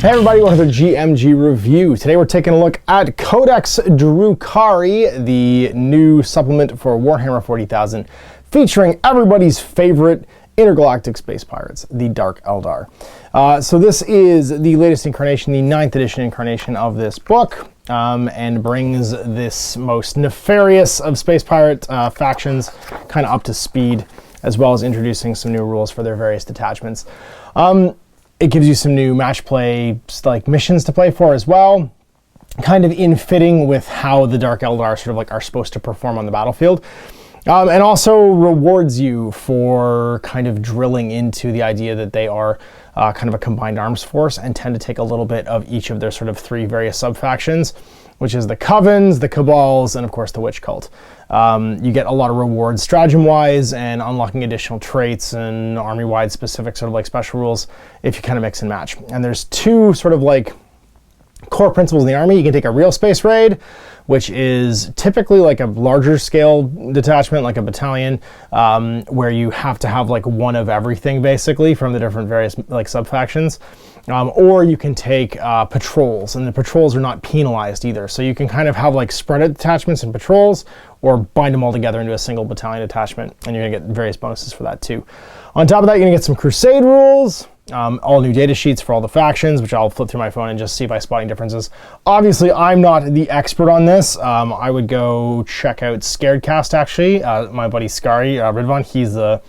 Hey everybody, welcome to the GMG review. Today we're taking a look at Codex Drukhari, the new supplement for Warhammer 40,000, featuring everybody's favorite intergalactic space pirates, the Dark Eldar. So this is the latest incarnation, the 9th edition incarnation of this book, and brings this most nefarious of space pirate factions kind of up to speed, as well as introducing some new rules for their various detachments. It gives you some new match play like missions to play for as well, kind of in fitting with how the Dark Eldar sort of like are supposed to perform on the battlefield. And also rewards you for kind of drilling into the idea that they are kind of a combined arms force and tend to take a little bit of each of their sort of three various sub-factions, which is the Covens, the Cabals, and of course the Witch Cult. You get a lot of rewards stratagem-wise and unlocking additional traits and army-wide specific sort of like special rules if you kind of mix and match. And there's two sort of like core principles in the army. You can take a real space raid, which is typically like a larger scale detachment, like a battalion, where you have to have like one of everything basically from the different various like sub-factions. Or you can take patrols, and the patrols are not penalized either. So you can kind of have like spread out detachments and patrols, or bind them all together into a single battalion detachment, and you're gonna get various bonuses for that too. On top of that, you're gonna get some crusade rules, all new data sheets for all the factions, which I'll flip through my phone and just see if I spot any differences. Obviously, I'm not the expert on this. I would go check out Scaredcast actually. My buddy Scary Ridvan, he's the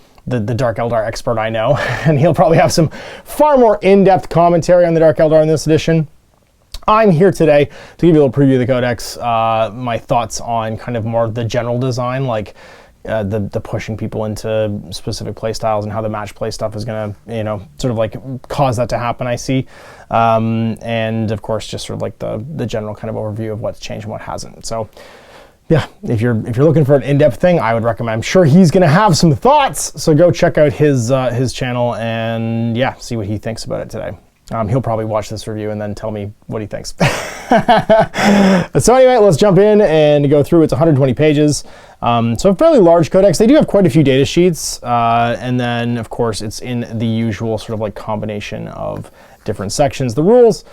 Dark Eldar expert I know, and he'll probably have some far more in-depth commentary on the Dark Eldar in this edition. I'm here today to give you a little preview of the Codex, my thoughts on kind of more the general design, like the pushing people into specific play styles and how the match play stuff is going to, you know, sort of like cause that to happen, I see. And of course, just sort of like the general kind of overview of what's changed and what hasn't. So yeah, if you're looking for an in-depth thing, I would recommend. I'm sure he's going to have some thoughts, so go check out his channel and yeah, see what he thinks about it today. He'll probably watch this review and then tell me what he thinks. So anyway, let's jump in and go through. It's 120 pages, so a fairly large codex. They do have quite a few data sheets, and then of course it's in the usual sort of like combination of different sections, the rules,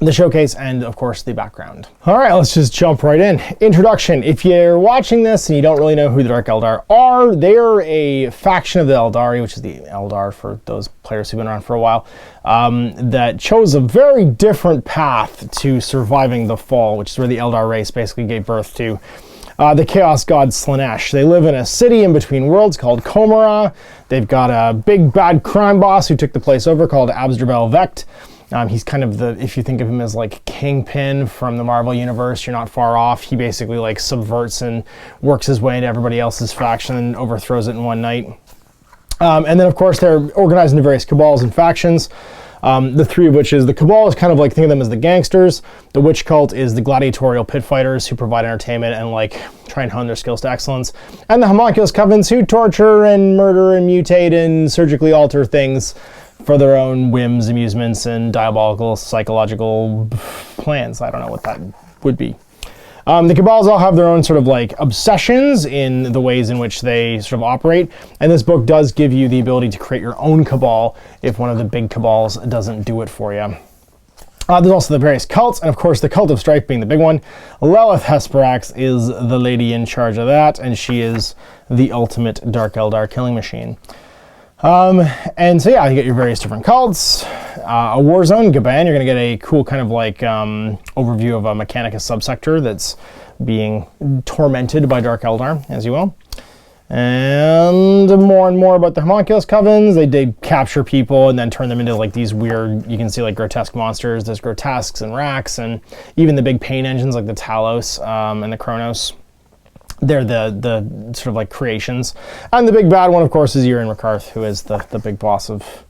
the showcase, and of course the background. All right, let's just jump right in. Introduction. If you're watching this and you don't really know who the Dark Eldar are, they're a faction of the Eldari, which is the Eldar for those players who've been around for a while, that chose a very different path to surviving the fall, which is where the Eldar race basically gave birth to the Chaos God Slaanesh. They live in a city in between worlds called Comora. They've got a big bad crime boss who took the place over called Absdrabel Vecht. He's kind of if you think of him as like Kingpin from the Marvel Universe, you're not far off. He basically like subverts and works his way into everybody else's faction and overthrows it in one night. And then of course they're organized into various cabals and factions. The three of which is the Cabal is kind of like, think of them as the gangsters. The Witch Cult is the gladiatorial pit fighters who provide entertainment and like try and hone their skills to excellence. And the Homunculus Covens who torture and murder and mutate and surgically alter things for their own whims, amusements, and diabolical psychological plans. I don't know what that would be. The Cabals all have their own sort of like obsessions in the ways in which they sort of operate, and this book does give you the ability to create your own Cabal if one of the big Cabals doesn't do it for you. There's also the various cults, and of course the Cult of Strife being the big one. Lelith Hesperax is the lady in charge of that, and she is the ultimate Dark Eldar killing machine. And so yeah, you get your various different cults. A war zone, Gaban, you're going to get a cool kind of like overview of a Mechanicus subsector that's being tormented by Dark Eldar, as you will. And more about the Homunculus Covens. They capture people and then turn them into like these weird, you can see like grotesque monsters. There's grotesques and racks, and even the big pain engines like the Talos and the Kronos. They're the sort of like creations. And the big bad one, of course, is Iran Rakarth, who is the big boss of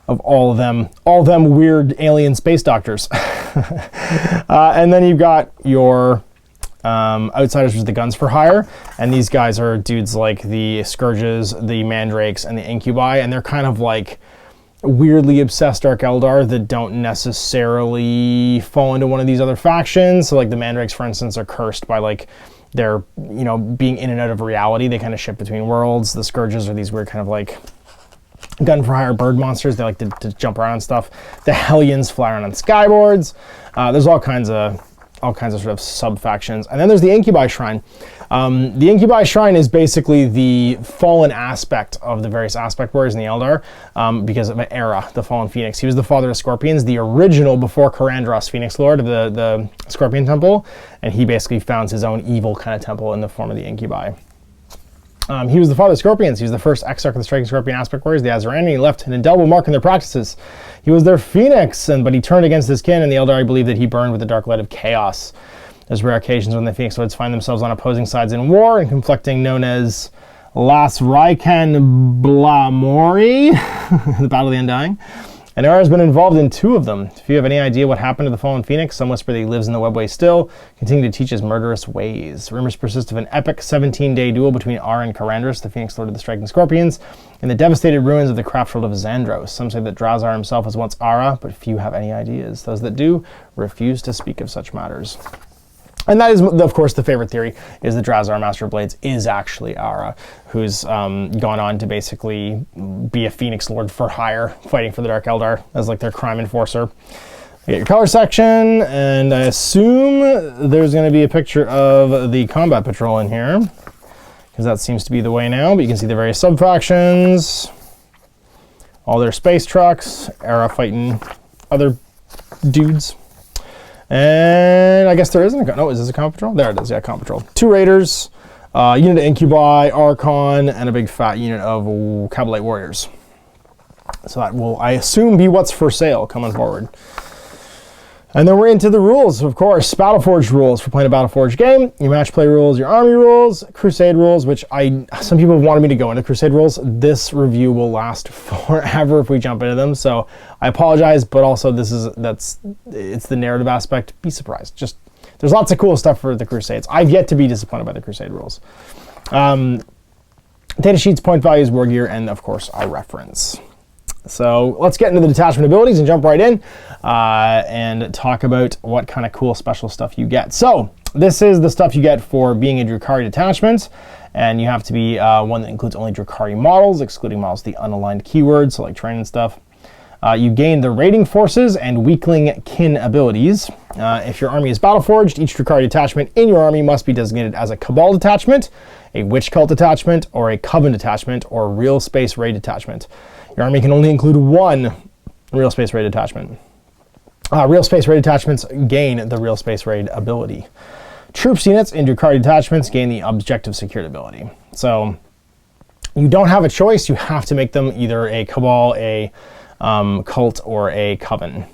all of them weird alien space doctors. And then you've got your outsiders, which is the Guns for Hire. And these guys are dudes like the Scourges, the Mandrakes, and the Incubi. And they're kind of like weirdly obsessed Dark Eldar that don't necessarily fall into one of these other factions. So like the Mandrakes, for instance, are cursed by like they're, being in and out of reality. They kind of shift between worlds. The Scourges are these weird kind of like gun for hire bird monsters. They like to jump around and stuff. The Hellions fly around on skyboards. There's all kinds of sort of sub-factions. And then there's the Incubi Shrine. The Incubi Shrine is basically the fallen aspect of the various aspect warriors in the Eldar, because of Era, the fallen phoenix. He was the father of scorpions, the original before Karandros Phoenix Lord of the Scorpion Temple, and he basically founds his own evil kind of temple in the form of the Incubi. He was the father of scorpions. He was the first exarch of the striking scorpion aspect warriors, the Azarani, and he left an indelible mark in their practices. He was their phoenix, but he turned against his kin, and the Eldari believe that he burned with the dark light of chaos. There's rare occasions when the Phoenix Lords find themselves on opposing sides in war and conflicting, known as Las Raikan Blamori, the Battle of the Undying. And Era has been involved in 2 of them. If you have any idea what happened to the fallen Phoenix, some whisper that he lives in the webway still, continue to teach his murderous ways. Rumors persist of an epic 17-day duel between Ara and Karandros, the Phoenix Lord of the Striking Scorpions, in the devastated ruins of the Craftworld of Xandros. Some say that Drazar himself was once Ara, but few have any ideas. Those that do refuse to speak of such matters. And that is, of course, the favorite theory, is that Drazar, Master of Blades, is actually Ara, who's gone on to basically be a Phoenix Lord for hire, fighting for the Dark Eldar as like their crime enforcer. You get your color section, and I assume there's going to be a picture of the combat patrol in here, because that seems to be the way now, but you can see the various sub-factions, all their space trucks, Era fighting other dudes. And I guess there isn't a... No, is this a combat patrol? There it is, yeah, combat patrol. 2 raiders, unit of Incubi, Archon, and a big fat unit of Cabalite warriors. So that will, I assume, be what's for sale coming forward. And then we're into the rules, of course. Battleforged rules for playing a Battleforged game. Your match play rules, your army rules, crusade rules, which some people have wanted me to go into crusade rules. This review will last forever if we jump into them. So I apologize, but also it's the narrative aspect. Be surprised. Just there's lots of cool stuff for the crusades. I've yet to be disappointed by the crusade rules. Data sheets, point values, war gear, and of course our reference. So let's get into the detachment abilities and jump right in and talk about what kind of cool special stuff you get. So this is the stuff you get for being a Drukhari detachment, and you have to be one that includes only Drukhari models, excluding models with the unaligned keywords, so like train and stuff. You gain the raiding forces and weakling kin abilities. If your army is battleforged, each Drukhari detachment in your army must be designated as a Cabal detachment, a Witch Cult detachment, or a Coven detachment, or a Real Space Raid detachment. Your army can only include 1 Real Space Raid detachment. Real Space Raid detachments gain the Real Space Raid ability. Troops units in Drukhari detachments gain the Objective Secured ability. So you don't have a choice. You have to make them either a Cabal, a Cult, or a Coven.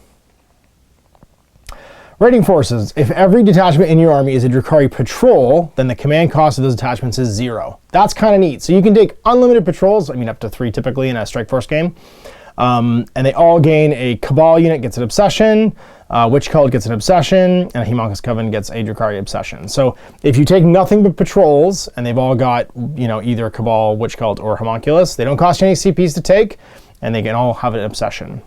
Raiding forces. If every detachment in your army is a Drukhari patrol, then the command cost of those detachments is 0. That's kind of neat. So you can take unlimited patrols, I mean up to 3 typically in a Strike Force game, and they all gain a Cabal unit gets an obsession, Witch Cult gets an obsession, and a Homunculus Coven gets a Drukhari obsession. So if you take nothing but patrols, and they've all got, you know, either Cabal, Witch Cult, or Homunculus, they don't cost you any CPs to take, and they can all have an obsession.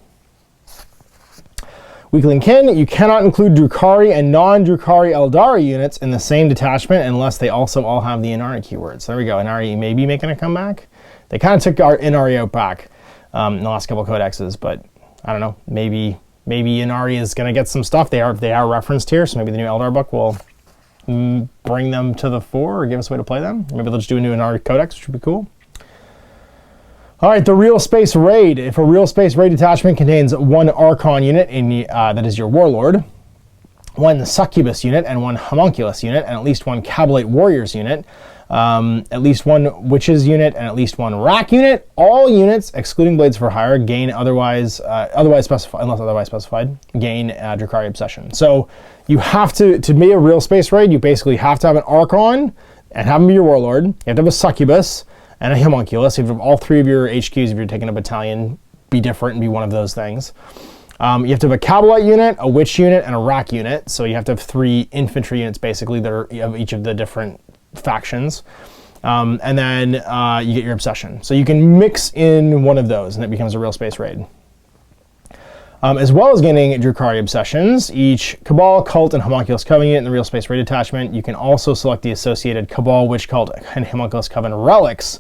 Weakling kin, you cannot include Drukhari and non-Drukhari Eldari units in the same detachment unless they also all have the Inari keywords. There we go, Inari may be making a comeback. They kind of took our Inari out back in the last couple of codexes, but I don't know, maybe Inari is going to get some stuff. They are referenced here, so maybe the new Eldar book will bring them to the fore or give us a way to play them. Maybe they'll just do a new Inari codex, which would be cool. All right, the Real Space Raid. If a Real Space Raid detachment contains 1 Archon unit, that is your Warlord, 1 Succubus unit, and 1 Homunculus unit, and at least 1 Cabalite Warriors unit, at least 1 Witches unit, and at least 1 Rack unit, all units, excluding Blades for Hire, gain unless otherwise specified, gain Drukhari Obsession. So you have to be a Real Space Raid, you basically have to have an Archon and have him be your Warlord. You have to have a Succubus and a Homunculus. You have all 3 of your HQs, if you're taking a battalion, be different and be one of those things. You have to have a Cabalite unit, a Witch unit, and a Rack unit. So you have to have 3 infantry units, basically, that are of each of the different factions. And then you get your Obsession. So you can mix in one of those, and it becomes a Real Space Raid. As well as gaining Drukhari Obsessions, each Cabal, Cult, and Homunculus Coven unit in the Real Space Raid attachment, you can also select the associated Cabal, Witch Cult, and Homunculus Coven relics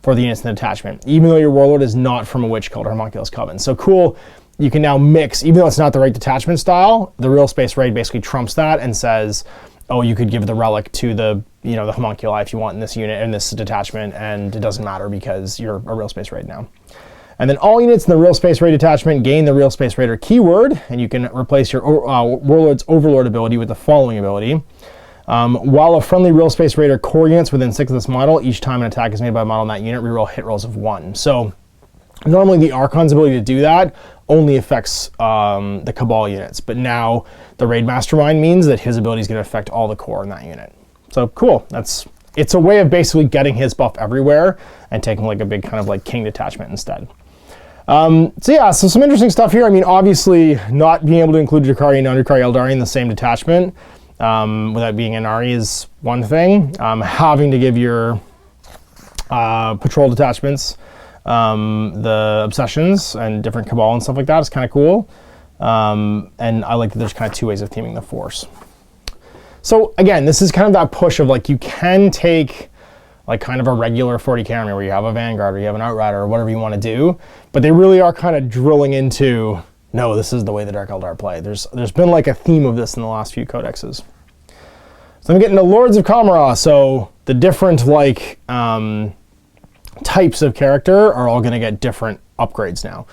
for the units in the detachment, even though your warlord is not from a witch cult or homunculus coven. So cool, you can now mix, even though it's not the right detachment style, the real space raid basically trumps that and says, oh, you could give the relic to the, you know, the homunculi if you want in this unit, in this detachment, and it doesn't matter because you're a real space raid now. And then all units in the real space raid detachment gain the real space raider keyword, and you can replace your warlord's overlord ability with the following ability. While a friendly real space raider core units within 6 of this model, each time an attack is made by a model in that unit, reroll hit rolls of 1. So normally the Archon's ability to do that only affects the Cabal units, but now the Raid Mastermind means that his ability is going to affect all the core in that unit. So cool. It's a way of basically getting his buff everywhere and taking like a big kind of like king detachment instead. So yeah, so some interesting stuff here. I mean, obviously not being able to include Drukhari and non-Drukhari Eldari in the same detachment without being an Ari is one thing. Having to give your patrol detachments the obsessions and different Cabal and stuff like that is kind of cool. And I like that there's kind of 2 ways of theming the force. So again, this is kind of that push of like, you can take like kind of a regular 40k army where you have a Vanguard or you have an Outrider or whatever you want to do, but they really are kind of drilling into, no, this is the way the Dark Eldar play. There's been like a theme of this in the last few codexes. So I'm getting to Lords of Kamara. So the different like types of character are all going to get different upgrades now.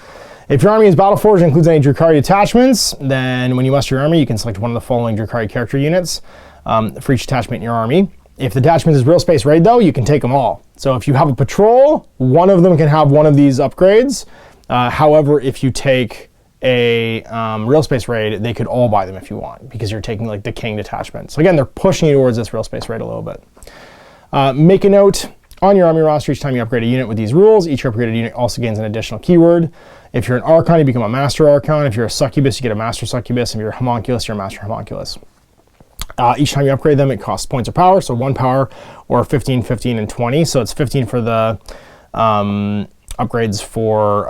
If your army is Battleforged and includes any Drukhari detachments, then when you muster your army, you can select one of the following Drukhari character units for each detachment in your army. If the detachment is real space raid though, you can take them all. So if you have a patrol, one of them can have one of these upgrades. However, if you take a real space raid, they could all buy them if you want, because you're taking like the king detachment. So again, they're pushing you towards this real space raid a little bit. Make a note on your army roster each time you upgrade a unit with these rules. Each upgraded unit also gains an additional keyword. If you're an Archon, you become a Master Archon. If you're a Succubus, you get a Master Succubus. If you're a Homunculus, you're a Master Homunculus. Each time you upgrade them, it costs points of power, so 1 power or 15, 15, and 20. So it's 15 for the upgrades for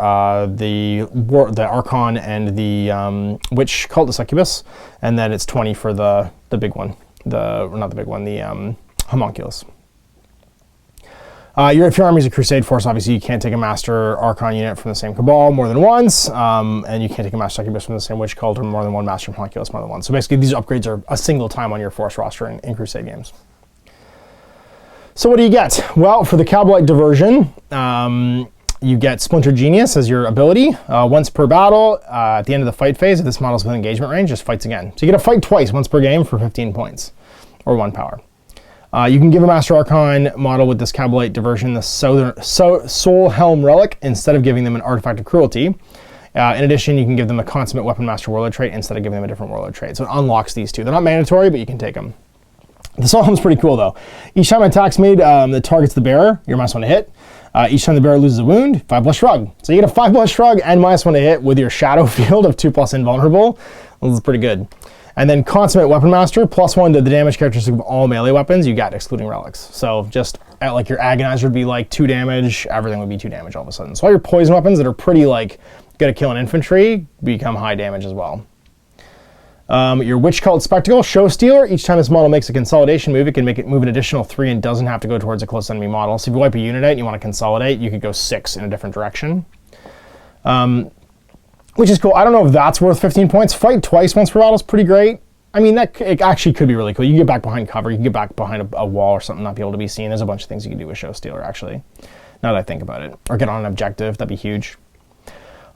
the Archon and the Witch cult, the Succubus, and then it's 20 for the big one, not the big one, the Homunculus. If your army is a crusade force, obviously you can't take a Master Archon unit from the same Cabal more than once, and you can't take a Master Succubus from the same Witch cult or more than one Master Homunculus more than once. So basically these upgrades are a single time on your force roster in crusade games. So what do you get? Well, for the Cabalite diversion, you get Splinter Genius as your ability. Once per battle, at the end of the fight phase, if this model is within engagement range, just fights again. So you get to fight twice, once per game for 15 points, or 1 power. You can give a Master Archon model with this Cabalite diversion the Soul Helm Relic instead of giving them an Artifact of Cruelty. In addition, you can give them a Consummate Weapon Master Warlord trait instead of giving them a different Warlord trait. So it unlocks these 2. They're not mandatory, but you can take them. The Soul Helm's pretty cool though. Each time an attack's made that targets the bearer, you're -1 to hit. Each time the bearer loses a wound, 5+ Shrug. So you get a 5+ Shrug and -1 to hit with your Shadow Field of 2+ Invulnerable. This is pretty good. And then Consummate Weapon Master, +1 to the damage characteristic of all melee weapons you got, excluding relics. So just like your Agonizer would be like 2 damage, everything would be 2 damage all of a sudden. So all your poison weapons that are pretty like good at killing infantry become high damage as well. Your Witch Cult Spectacle, Show Stealer. Each time this model makes a consolidation move, it can make it move an additional 3 and doesn't have to go towards a close enemy model. So if you wipe a unit out and you want to consolidate, you could go 6 in a different direction. Which is cool. I don't know if that's worth 15 points. Fight twice once per battle is pretty great. I mean, it actually could be really cool. You can get back behind cover. You can get back behind a wall or something, not be able to be seen. There's a bunch of things you can do with Show Stealer, actually, now that I think about it. Or get on an objective. That'd be huge.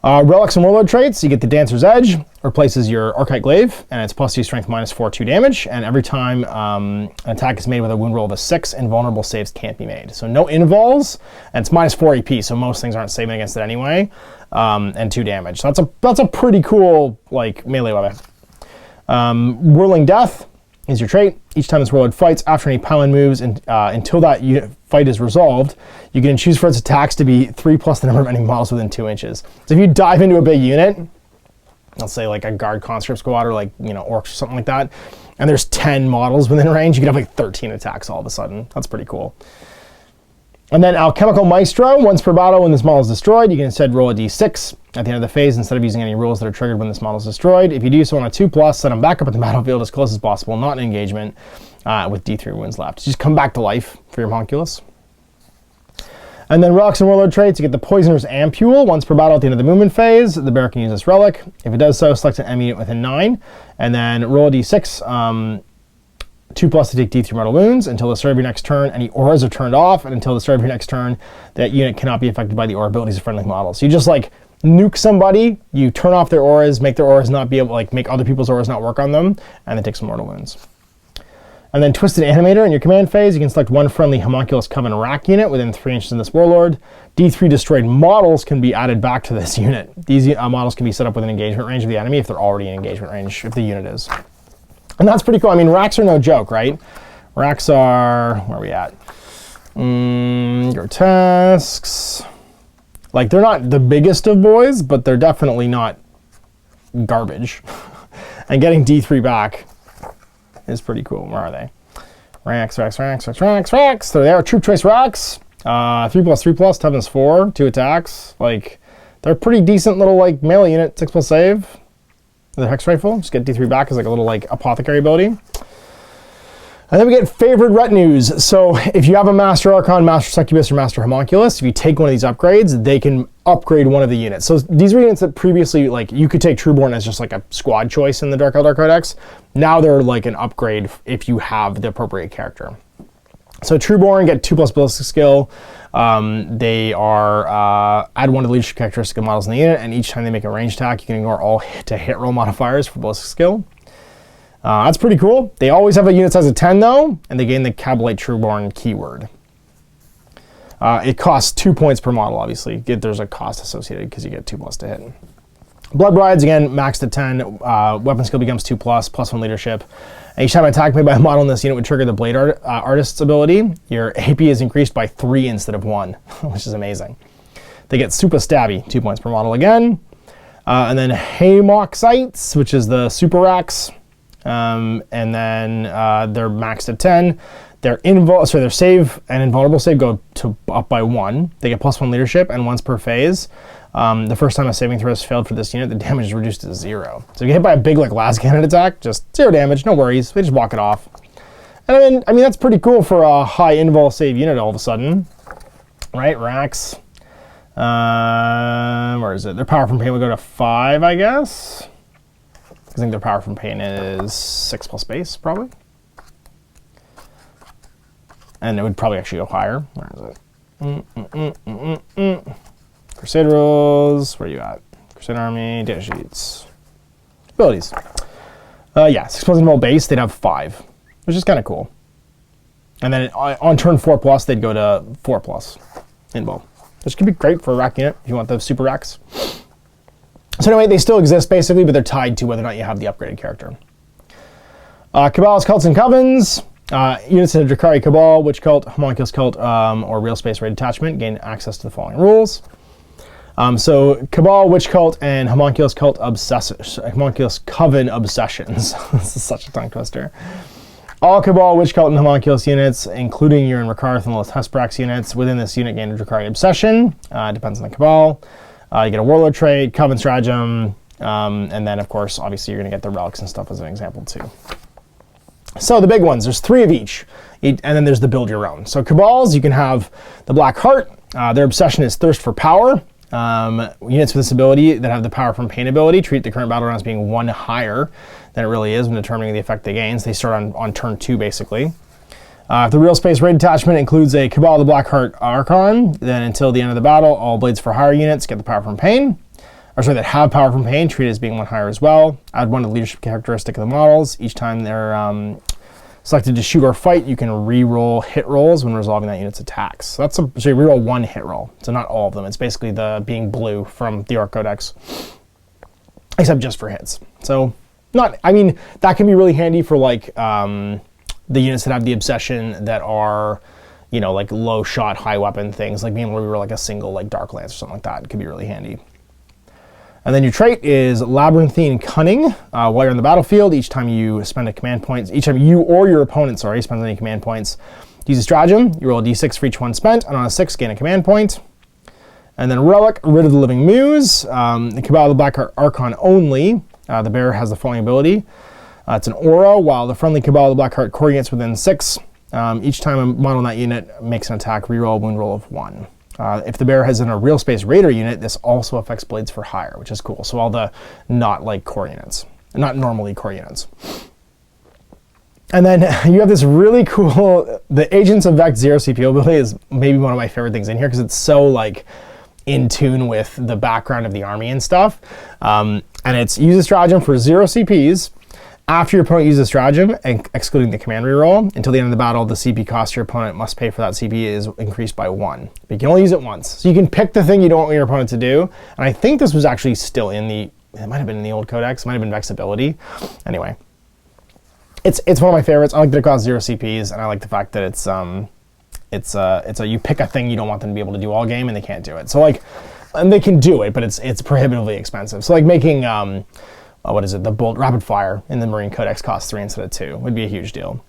Relics and Warlord traits. You get the Dancer's Edge. Replaces your Archite Glaive, and it's +2 strength, -4, 2 damage. And every time an attack is made with a wound roll of a 6, invulnerable saves can't be made. So no invuls, and it's -4 AP, so most things aren't saving against it anyway. And 2 damage. So that's a pretty cool like melee weapon. Whirling Death is your trait. Each time this warlord fights after any pile-in moves until that fight is resolved, you can choose for its attacks to be 3+ the number of enemy models within 2 inches. So if you dive into a big unit, let's say like a guard conscript squad or like, you know, orcs or something like that, and there's 10 models within range, you can have like 13 attacks all of a sudden. That's pretty cool. And then Alchemical Maestro, once per battle when this model is destroyed, you can instead roll a d6 at the end of the phase instead of using any rules that are triggered when this model is destroyed. If you do so on a 2+, set them back up at the battlefield as close as possible, not in engagement, with d3 wounds left. Just come back to life for your homunculus. And then Relics and Warlord traits, you get the Poisoner's Ampule. Once per battle at the end of the movement phase, the bear can use this relic. If it does so, select an enemy unit within 9, and then roll a d6, 2+ to take d3 mortal wounds until the start of your next turn. Any auras are turned off, and until the start of your next turn, that unit cannot be affected by the aura abilities of friendly models. So you just like nuke somebody, you turn off their auras, make their auras not be able, like make other people's auras not work on them, and then take some mortal wounds. And then Twisted Animator in your command phase, you can select one friendly Homunculus Coven Rack unit within 3 inches of this Warlord. D3 destroyed models can be added back to this unit. These models can be set up within engagement range of the enemy if they're already in engagement range, if the unit is. And that's pretty cool. I mean, racks are no joke, right? Racks are, where are we at? Grotesques. Like, they're not the biggest of boys, but they're definitely not garbage. And getting D3 back is pretty cool. Where are they? Racks. There they are. Troop choice racks. 3+3+, toughness 4, 2 attacks. Like, they're a pretty decent little like melee unit. 6+ save. The Hex Rifle. Just get D3 back as like a little like apothecary ability. And then we get favored retinues. So if you have a Master Archon, Master Succubus, or Master Homunculus, if you take one of these upgrades, they can upgrade one of the units. So these were units that previously, like, you could take Trueborn as just like a squad choice in the Dark Eldar Codex. Now they're like an upgrade if you have the appropriate character. So Trueborn get 2+ ballistic skill. They are add 1 to the leadership characteristic of models in the unit, and each time they make a ranged attack, you can ignore all hit roll modifiers for ballistic skill. That's pretty cool. They always have a unit size of 10 though, and they gain the Cabalite Trueborn keyword. It costs 2 points per model, obviously. There's a cost associated because you get 2+ to hit. Blood Brides, again, maxed at 10. Weapon skill becomes 2+, +1 leadership. And each time an attack made by a model in this unit would trigger the Blade Artist's ability. Your AP is increased by 3 instead of 1, which is amazing. They get super stabby, 2 points per model again. And then Haemoxites, which is the super racks. And then they're maxed at 10. Their save and invulnerable save go up by 1. They get +1 leadership, and once per phase. The first time a saving throw has failed for this unit, the damage is reduced to 0. So if you get hit by a big like las cannon attack, just 0 damage, no worries. They just walk it off. And I mean that's pretty cool for a high invul save unit all of a sudden, right? Racks. Where is it? Their power from pain would go to 5, I guess. I think their power from pain is 6+ base, probably. And it would probably actually go higher. Where is it? Crusade rules. Where are you at? Crusade army, datasheets. Abilities. Yeah, 6+ invul base, they'd have 5, which is kind of cool. And then on turn 4+, they'd go to 4+ invul. Which could be great for a rack unit if you want the super racks. So anyway, they still exist basically, but they're tied to whether or not you have the upgraded character. Cabal's Cults and Covens. Units in a Drukhari Cabal, Witch Cult, Homunculus Cult, or Real Space Raid Detachment gain access to the following rules. So Cabal, Witch Cult, and Homunculus Coven Obsessions. This is such a tongue twister. All Cabal, Witch Cult, and Homunculus units, including your Rakarth and Lilith Hesprax units, within this unit gain a Drukhari Obsession. Depends on the Cabal. You get a Warlord trait, Coven Stratagem, and then, of course, obviously, you're going to get the Relics and stuff as an example, too. So the big ones, there's 3 of each, and then there's the build your own. So Cabals, you can have the Black Heart. Their obsession is Thirst for Power. Units with this ability that have the Power from Pain ability treat the current battle round as being 1 higher than it really is when determining the effect they gain. So they start on turn 2, basically. If the Real Space Raid Detachment includes a Cabal of the Black Heart Archon, then until the end of the battle, all Blades for Higher units get the Power from Pain. Or sorry, that have Power from Pain, treated as being 1 higher as well. Add 1 to the leadership characteristic of the models. Each time they're selected to shoot or fight, you can re-roll hit rolls when resolving that unit's attacks. So that's so you re-roll 1 hit roll. So not all of them. It's basically the being blue from the Arc Codex, except just for hits. So that can be really handy for like the units that have the obsession that are, you know, like low shot, high weapon things, like being able to reroll like a single like Dark Lance or something like that. It could be really handy. And then your trait is Labyrinthine Cunning. While you're on the battlefield, each time you spend a command point, each time you or your opponent, spends any command points, use a stratagem. You roll a d6 for each 1 spent, and on a 6, gain a command point. And then Relic, Rid of the Living Muse. The Cabal of the Black Archon only. The bearer has the following ability. It's an aura, while the friendly Cabal of the Black Heart core units within 6. Each time a model in that unit makes an attack, reroll a wound roll of 1. If the bear has in a real space raider unit, this also affects blades for hire, which is cool. So all the not core units, not normally core units. And then you have this really cool, the Agents of Vect 0 CPO ability is maybe one of my favorite things in here because it's so like in tune with the background of the army and stuff. And it's use a stratagem for 0 CPs. After your opponent uses a stratagem, excluding the command reroll, until the end of the battle, the CP cost your opponent must pay for that CP is increased by 1. But you can only use it once. So you can pick the thing you don't want your opponent to do. And I think this was actually still in the, it might have been in the old codex, it might have been Vex's ability. Anyway, it's one of my favorites. I like that it costs 0 CPs, and I like the fact that it's you pick a thing you don't want them to be able to do all game, and they can't do it. So like, and they can do it, but it's prohibitively expensive. So like making what is it? The bolt rapid fire in the Marine Codex costs 3 instead of 2 would be a huge deal.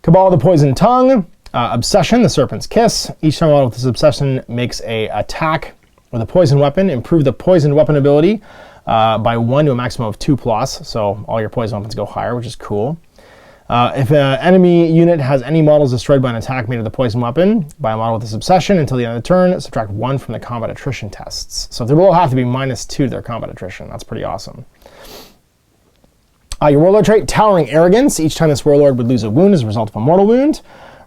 Cabal, the Poison Tongue, Obsession, the Serpent's Kiss. Each time a model with this obsession makes a attack with a poison weapon, improve the poison weapon ability by 1 to a maximum of 2+. So all your poison weapons go higher, which is cool. If an enemy unit has any models destroyed by an attack made with a poison weapon by a model with this obsession until the end of the turn, subtract 1 from the combat attrition tests. So they will have to be -2 to their combat attrition. That's pretty awesome. Your Warlord trait, Towering Arrogance. Each time this Warlord would lose a wound as a result of a mortal wound.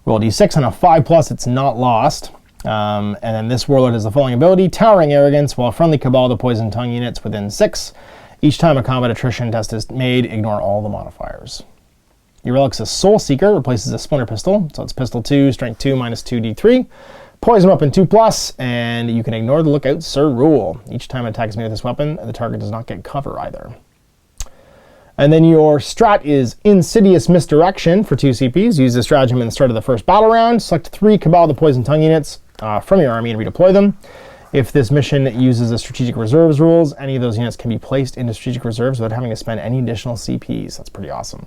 Roll d6 on a 5+, it's not lost. And then this Warlord has the following ability, Towering Arrogance, while friendly Cabal the Poison Tongue units within 6. Each time a combat attrition test is made, ignore all the modifiers. Your Relics is Soul Seeker, replaces a Splinter Pistol, so it's Pistol 2, Strength 2, -2 d3. Poison Weapon 2+, and you can ignore the Lookout Sir rule. Each time an attack is made with this weapon, the target does not get cover either. And then your strat is Insidious Misdirection for 2 CPs. Use this stratagem in the start of the first battle round. Select 3 Cabal the Poison Tongue units from your army and redeploy them. If this mission uses the Strategic Reserves rules, any of those units can be placed into Strategic Reserves without having to spend any additional CPs. That's pretty awesome.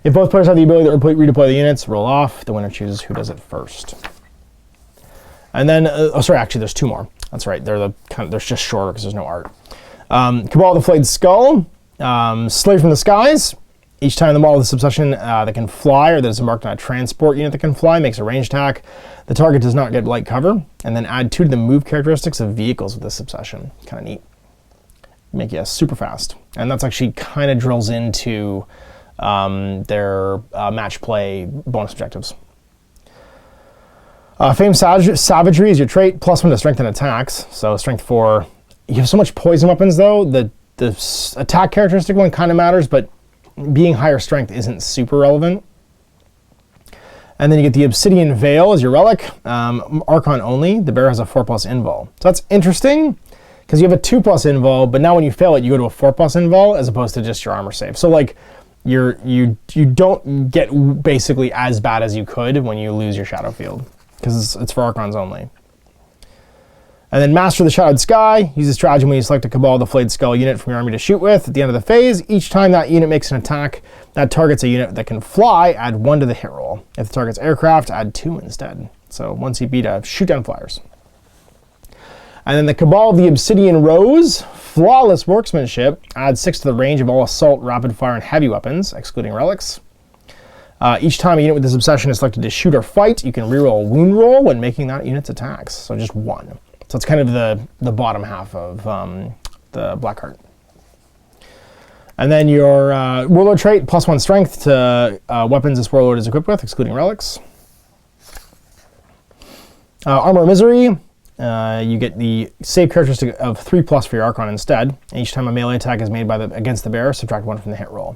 If both players have the ability to redeploy the units, roll off. The winner chooses who does it first. And then, oh sorry, actually there's 2 more. That's right, they're there's just shorter because there's no art. Cabal the Flayed Skull, Slave from the Skies. Each time the model with this obsession that can fly or that is embarked on a transport unit that can fly makes a ranged attack, the target does not get light cover. And then add 2 to the move characteristics of vehicles with this obsession. Kind of neat. Make you super fast. And that's actually kind of drills into their match play bonus objectives. Famed Savagery is your trait, +1 to strength and attacks. So strength 4. You have so much poison weapons though, the attack characteristic one kind of matters, but being higher strength isn't super relevant. And then you get the Obsidian Veil as your relic, Archon only. The bear has a 4+ invul. So that's interesting because you have a 2+ invul, but now when you fail it, you go to a 4+ invul as opposed to just your armor save. So like you don't get basically as bad as you could when you lose your Shadow Field because it's for Archons only. And then Master of the Shadowed Sky, use this stratagem when you select a Cabal the Flayed Skull unit from your army to shoot with. At the end of the phase, each time that unit makes an attack that targets a unit that can fly, add 1 to the hit roll. If the target's aircraft, add 2 instead. So 1 CP to shoot down flyers. And then the Cabal of the Obsidian Rose, Flawless Workmanship, adds 6 to the range of all assault, rapid fire, and heavy weapons, excluding relics. Each time a unit with this obsession is selected to shoot or fight, you can reroll a wound roll when making that unit's attacks. So just 1. So it's kind of the bottom half of the Blackheart. And then your Warlord trait, +1 strength to weapons this Warlord is equipped with, excluding relics. Armor of Misery, you get the save characteristic of 3+ for your Archon instead. And each time a melee attack is made against the bear, subtract 1 from the hit roll.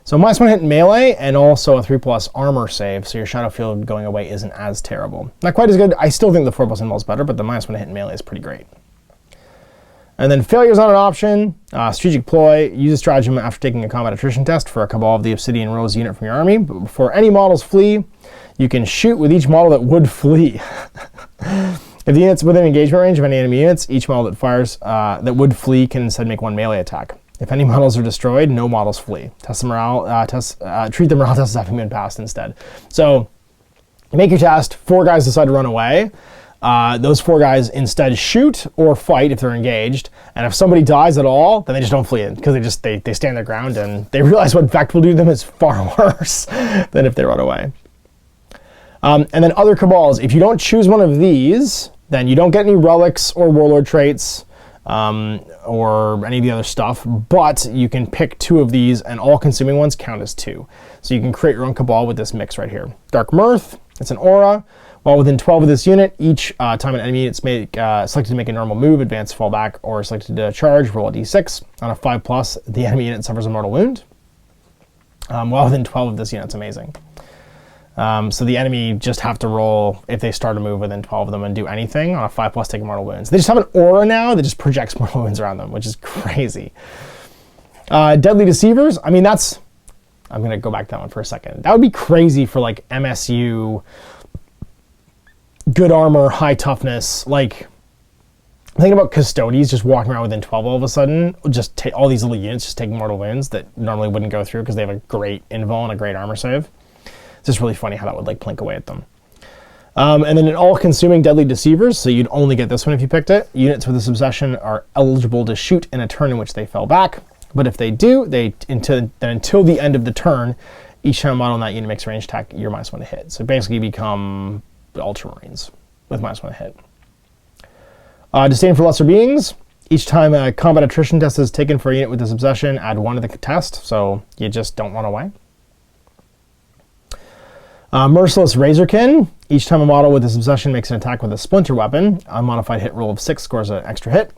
So -1 hit melee and also a 3+ armor save, so your Shadow Field going away isn't as terrible. Not quite as good. I still think the 4+ invul is better, but the -1 hit melee is pretty great. And then failure is not an option. Strategic Ploy, use a stratagem after taking a combat attrition test for a Cabal of the Obsidian Rose unit from your army. But before any models flee, you can shoot with each model that would flee. If the unit's within engagement range of any enemy units, each model that fires that would flee can instead make 1 melee attack. If any models are destroyed, no models flee. Test the morale treat the morale test as having been passed instead. So you make your test, 4 guys decide to run away. Those 4 guys instead shoot or fight if they're engaged. And if somebody dies at all, then they just don't flee in because they stand their ground and they realize what Vect will do to them is far worse than if they run away. And then other Cabals, if you don't choose one of these, then you don't get any Relics or Warlord traits or any of the other stuff, but you can pick 2 of these, and all consuming ones count as 2. So you can create your own Cabal with this mix right here. Dark Mirth, it's an aura. While within 12 of this unit, each time an enemy is selected to make a normal move, advance, fall back, or selected to charge, roll a d6. On a 5+, the enemy unit suffers a mortal wound. While within 12 of this unit, it's amazing. So the enemy just have to roll, if they start a move within 12 of them and do anything, on a 5+, take mortal wounds. They just have an aura now that just projects mortal wounds around them, which is crazy. Deadly Deceivers, I mean, I'm going to go back to that one for a second. That would be crazy for like MSU, good armor, high toughness. Like, think about Custodies just walking around within 12 all of a sudden, just take all these little units just taking mortal wounds that normally wouldn't go through because they have a great invul and a great armor save. It's just really funny how that would like plink away at them. And then an all-consuming Deadly Deceivers, so you'd only get this one if you picked it. Units with this obsession are eligible to shoot in a turn in which they fell back, but if they do, until the end of the turn, each time a model in that unit makes a range attack, you're -1 to hit. So basically you become Ultramarines with -1 to hit. Disdain for Lesser Beings. Each time a combat attrition test is taken for a unit with this obsession, add 1 to the test, so you just don't run away. Merciless Razorkin. Each time a model with this obsession makes an attack with a splinter weapon, a modified hit roll of 6 scores an extra hit.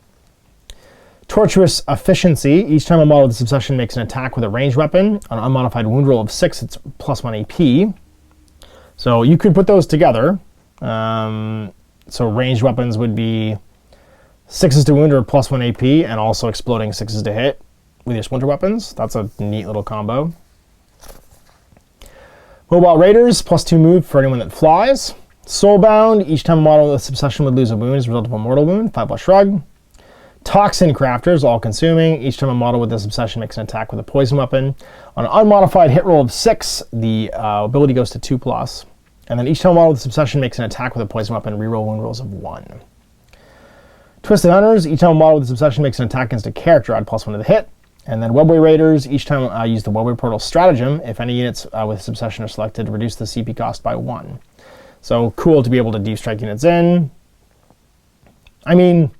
Tortuous Efficiency. Each time a model with this obsession makes an attack with a ranged weapon, an unmodified wound roll of 6, it's +1 AP. So you could put those together. So ranged weapons would be 6s to wound or +1 AP, and also exploding 6s to hit with your splinter weapons. That's a neat little combo. Mobile Raiders, +2 move for anyone that flies. Soulbound, each time a model with this obsession would lose a wound as a result of a mortal wound, 5+ shrug. Toxin Crafters, all consuming. Each time a model with this obsession makes an attack with a poison weapon. On an unmodified hit roll of 6, the ability goes to 2+. And then each time a model with this obsession makes an attack with a poison weapon, reroll wound rolls of 1. Twisted Hunters, each time a model with this obsession makes an attack against a character, add +1 to the hit. And then Webway Raiders, each time use the Webway Portal Stratagem. If any units with this obsession are selected, reduce the CP cost by 1. So cool to be able to deep strike units in. I mean,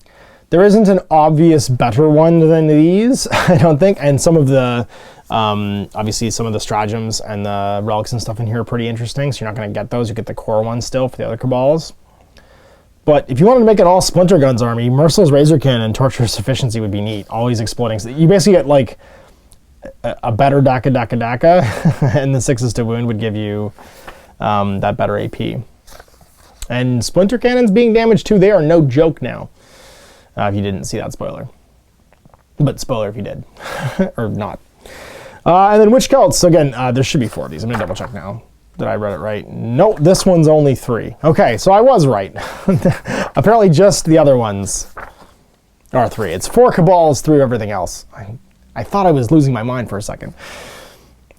there isn't an obvious better one than these, I don't think. And some of the, obviously some of the Stratagems and the Relics and stuff in here are pretty interesting. So you're not going to get those. You get the core ones still for the other Cabals. But if you wanted to make an all Splinter Guns army, Merciless Razorkin and Tortuous Efficiency would be neat. Always exploding. So you basically get like a better DACA, and the 6s to wound would give you that better AP. And Splinter Cannons being damaged too, they are no joke now. If you didn't see that spoiler. But spoiler if you did. Or not. And then Witch Cults. So again, there should be 4 of these. I'm going to double check now. Did I read it right? Nope, this one's only 3. Okay, so I was right. Apparently just the other ones are 3. It's 4 Cabals, 3 everything else. I thought I was losing my mind for a second.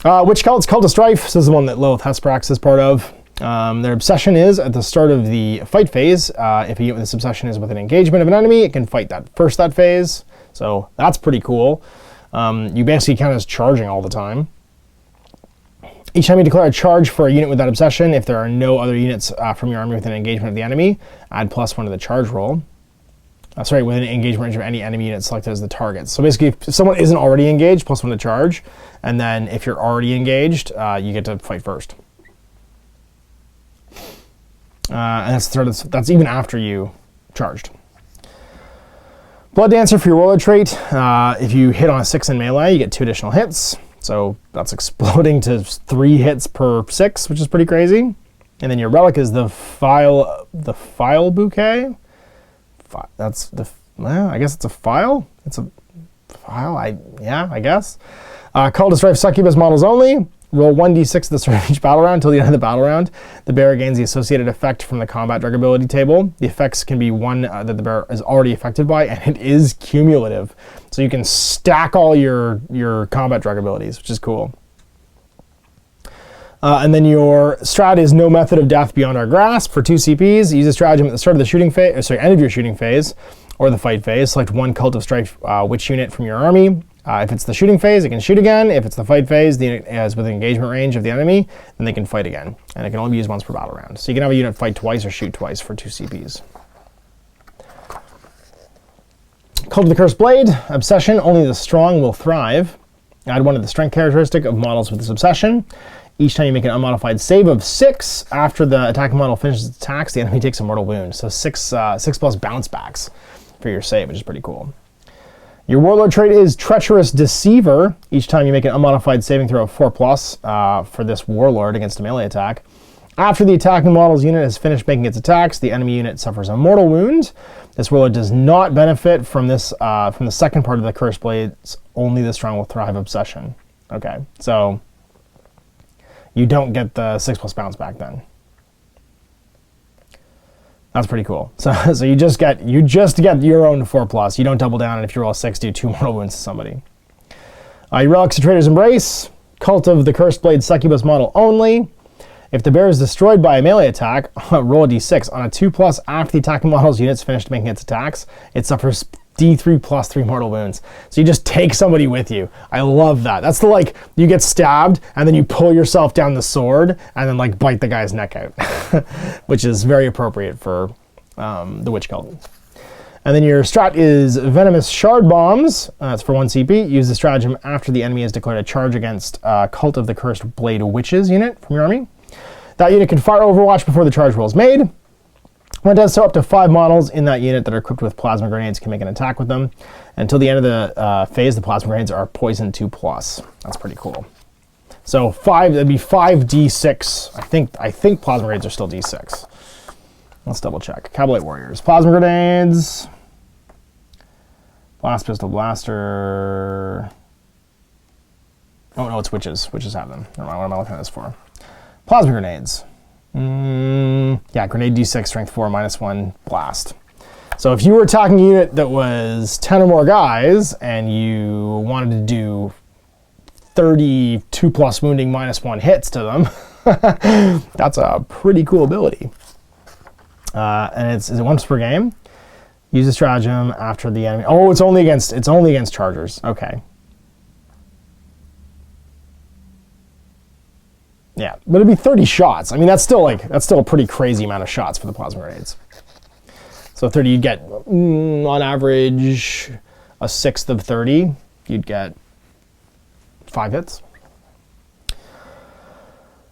Witch Cults, Cult of Strife. This is the one that Lilith Hesprax is part of. Their obsession is, at the start of the fight phase, if a unit with this obsession is with an engagement of an enemy, it can fight that phase. So that's pretty cool. You basically count as charging all the time. Each time you declare a charge for a unit with that obsession, if there are no other units from your army within engagement of the enemy, add +1 to the charge roll. Sorry, within engagement range of any enemy unit selected as the target. So basically, if someone isn't already engaged, +1 to charge. And then if you're already engaged, you get to fight first. And that's even after you charged. Blood Dancer for your Warlord trait. If you hit on a 6 in melee, you get 2 additional hits. So that's exploding to 3 hits per 6, which is pretty crazy. And then your relic is the file bouquet. Well, I guess it's a file. It's a file. I guess. Call to Strife Succubus models only. Roll 1d6 at the start of each battle round until the end of the battle round. The bearer gains the associated effect from the combat drug ability table. The effects can be one that the bearer is already affected by, and it is cumulative. So you can stack all your combat drug abilities, which is cool. And then your strat is No Method of Death Beyond Our Grasp for 2 CPs. Use a stratagem at the start of the shooting phase, end of your shooting phase, or the fight phase. Select 1 Cult of Strife witch unit from your army. If it's the shooting phase, it can shoot again. If it's the fight phase, the unit is within engagement range of the enemy, then they can fight again. And it can only be used once per battle round. So you can have a unit fight twice or shoot twice for 2 CPs. Cult of the Cursed Blade, Obsession, only the strong will thrive. Add 1 to the strength characteristic of models with this obsession. Each time you make an unmodified save of 6, after the attacking model finishes its attacks, the enemy takes a mortal wound. So 6 plus bounce backs for your save, which is pretty cool. Your Warlord trait is Treacherous Deceiver. Each time you make an unmodified saving throw of 4+, for this Warlord against a melee attack. After the attacking model's unit has finished making its attacks, the enemy unit suffers a mortal wound. This Warlord does not benefit from this from the second part of the Cursed Blade's only the strong will thrive obsession. Okay, so you don't get the 6+ bounce back then. That's pretty cool. So you just get your own 4+. You don't double down, and if you roll a 6, do 2 mortal wounds to somebody. Your Relics of Traitor's Embrace, Cult of the Cursed Blade Succubus model only. If the bear is destroyed by a melee attack, roll a d6. On a 2+ after the attacking model's unit's finished making its attacks, it suffers d3 plus 3 mortal wounds. So you just take somebody with you. I love that. That's the, like, you get stabbed and then you pull yourself down the sword and then, like, bite the guy's neck out, which is very appropriate for the Witch Cult. And then your strat is Venomous Shard Bombs. That's for 1 CP. Use the stratagem after the enemy has declared a charge against Cult of the Cursed Blade Witches unit from your army. That unit can fire Overwatch before the charge roll is made. When it does so, up to 5 models in that unit that are equipped with plasma grenades can make an attack with them. Until the end of the phase, the plasma grenades are poison 2+. That's pretty cool. So that'd be 5d6. I think plasma grenades are still d6. Let's double check. Cabal Warriors. Plasma grenades. Blast Pistol Blaster. Oh no, it's witches. Witches have them. Never mind, what am I looking at this for? Plasma grenades. Yeah, grenade d6, strength 4, -1, blast. So if you were attacking a unit that was 10 or more guys and you wanted to do 32+ wounding -1 hits to them, that's a pretty cool ability. And is it once per game? Use a stratagem after the enemy. Oh, it's only against chargers. Okay. Yeah, but it'd be 30 shots. I mean, that's still a pretty crazy amount of shots for the plasma grenades. So 30, you'd get on average a 1/6 of 30. You'd get 5 hits.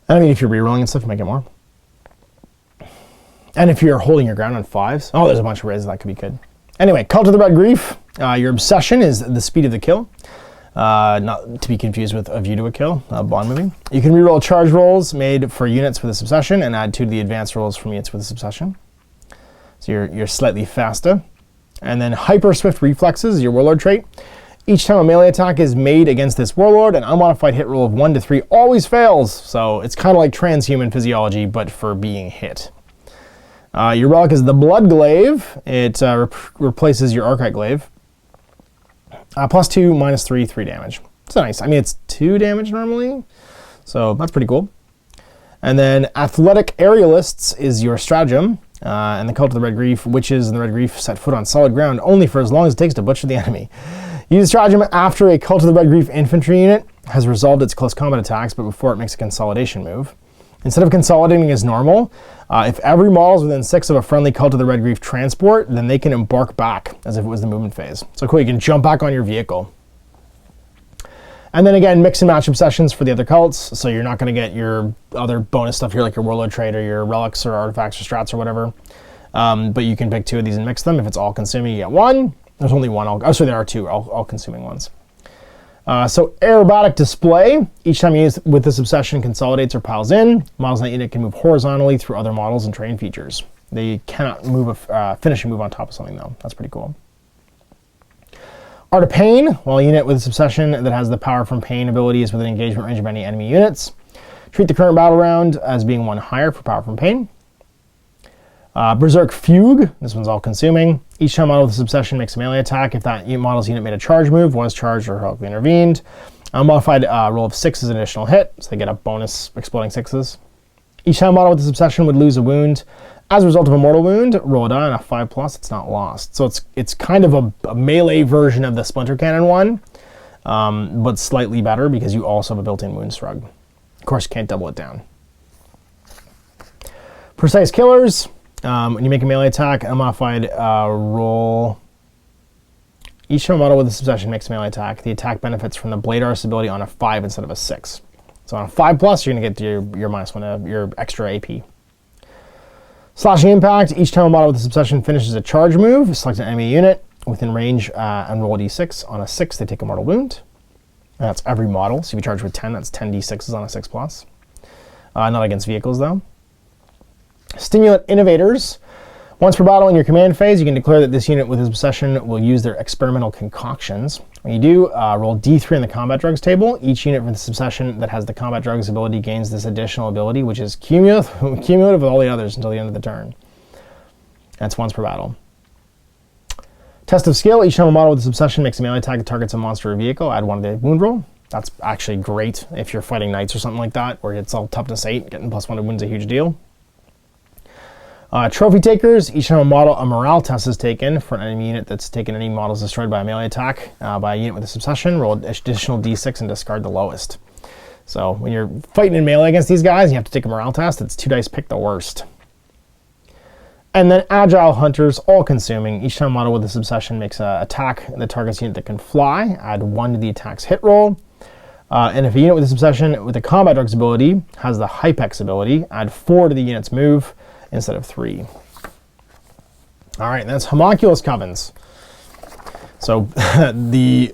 And I mean, if you're rerolling and stuff, you might get more. And if you're holding your ground on 5s, oh, there's a bunch of raises that could be good. Anyway, Cult of the Red Grief. Your obsession is the speed of the kill. Not to be confused with a view to a kill, bond moving. You can reroll charge rolls made for units with this obsession and add 2 to the advanced rolls from units with this obsession. So you're slightly faster. And then Hyper Swift Reflexes, your Warlord trait. Each time a melee attack is made against this Warlord, an unmodified hit roll of 1 to 3 always fails. So it's kind of like transhuman physiology, but for being hit. Your relic is the Blood Glaive. It replaces your Archite Glaive. +2, -3, 3 damage. It's nice. I mean, it's 2 damage normally, so that's pretty cool. And then Athletic Aerialists is your stratagem. And the Cult of the Red Grief, Witches and the Red Grief set foot on solid ground only for as long as it takes to butcher the enemy. Use the stratagem after a Cult of the Red Grief infantry unit has resolved its close combat attacks, but before it makes a consolidation move. Instead of consolidating as normal, if every model is within 6 of a friendly Cult of the Red Grief transport, then they can embark back as if it was the movement phase. So cool, you can jump back on your vehicle. And then again, mix and match obsessions for the other cults, so you're not going to get your other bonus stuff here like your Warlord trait or your relics or artifacts or strats or whatever. But you can pick 2 of these and mix them. If it's all consuming, you get 1. There's only 1. Oh, sorry, there are 2 all consuming ones. So Aerobatic Display. Each time you use with this obsession consolidates or piles in. Models in that unit can move horizontally through other models and terrain features. They cannot move finish a move on top of something though. That's pretty cool. Art of Pain. Well, a unit with this obsession that has the power from pain ability is within engagement range of any enemy units. Treat the current battle round as being 1 higher for power from pain. Berserk Fugue. This one's all consuming. Each time a model with this obsession makes a melee attack, if that model's unit made a charge move, was charged or heroically intervened, a modified roll of 6 is an additional hit, so they get a bonus exploding 6s. Each time a model with this obsession would lose a wound as a result of a mortal wound, roll a die on a 5+, it's not lost. So it's kind of a melee version of the Splinter Cannon one, but slightly better because you also have a built-in wound shrug. Of course, you can't double it down. Precise killers. When you make a melee attack, a modified roll. Each time a model with this obsession makes a melee attack, the attack benefits from the Blade Artist ability on a 5 instead of a 6. So on a 5+, you're going to get your -1, your extra AP. Slashing Impact. Each time a model with this obsession finishes a charge move, select an enemy unit within range and roll a d6. On a 6, they take a mortal wound. And that's every model. So if you charge with 10, that's 10 d6s on a 6+. Not against vehicles, though. Stimulant Innovators. Once per battle in your command phase, you can declare that this unit with this obsession will use their experimental concoctions. When you do, roll D3 in the combat drugs table. Each unit with this obsession that has the combat drugs ability gains this additional ability, which is cumulative with all the others until the end of the turn. That's once per battle. Test of Skill. Each time a model with this obsession makes a melee attack that targets a monster or vehicle, add 1 to the wound roll. That's actually great if you're fighting knights or something like that, where it's all toughness 8, getting +1 to wound's a huge deal. Trophy Takers. Each time a morale test is taken for an enemy unit that's taken any models destroyed by a melee attack by a unit with this obsession, roll additional d6 and discard the lowest. So when you're fighting in melee against these guys, you have to take a morale test. It's 2 dice, pick the worst. And then Agile Hunters, all-consuming. Each time a model with this obsession makes an attack that targets a unit that can fly, add 1 to the attack's hit roll. And if a unit with this obsession with the combat drugs ability has the Hypex ability, add 4 to the unit's move instead of 3. All right, that's Homunculus Covens. So the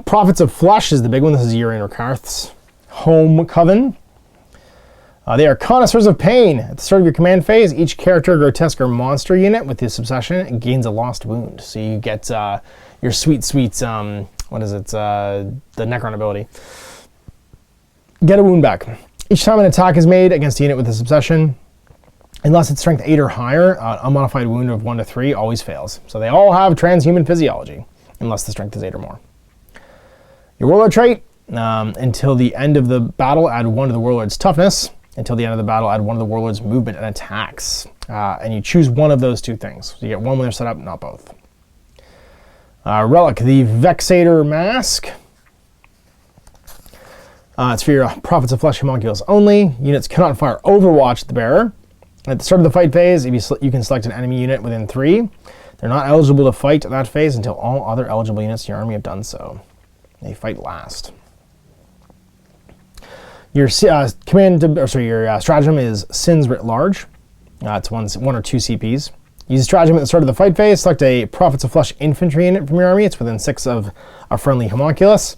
Prophets of Flesh is the big one. This is Urian Rakarth's home coven. They are Connoisseurs of Pain. At the start of your command phase, each character, grotesque, or monster unit with this obsession gains a lost wound. So you get your sweet, what is it? The Necron ability. Get a wound back. Each time an attack is made against a unit with this obsession, unless it's strength 8 or higher, an unmodified wound of 1 to 3 always fails. So they all have transhuman physiology, unless the strength is 8 or more. Your Warlord trait, until the end of the battle, add 1 to the Warlord's toughness. Until the end of the battle, add 1 to the Warlord's movement and attacks. And you choose one of those 2 things. So you get one when they're set up, not both. Relic, the Vexator Mask. It's for your Prophets of Flesh homunculus only. Units cannot fire Overwatch at the bearer. At the start of the fight phase, you can select an enemy unit within 3. They're not eligible to fight that phase until all other eligible units in your army have done so. They fight last. Your stratagem is Sins Writ Large. It's 1 or 2 CPs. Use a stratagem at the start of the fight phase. Select a Prophets of Flesh infantry unit from your army. It's within 6 of a friendly homunculus.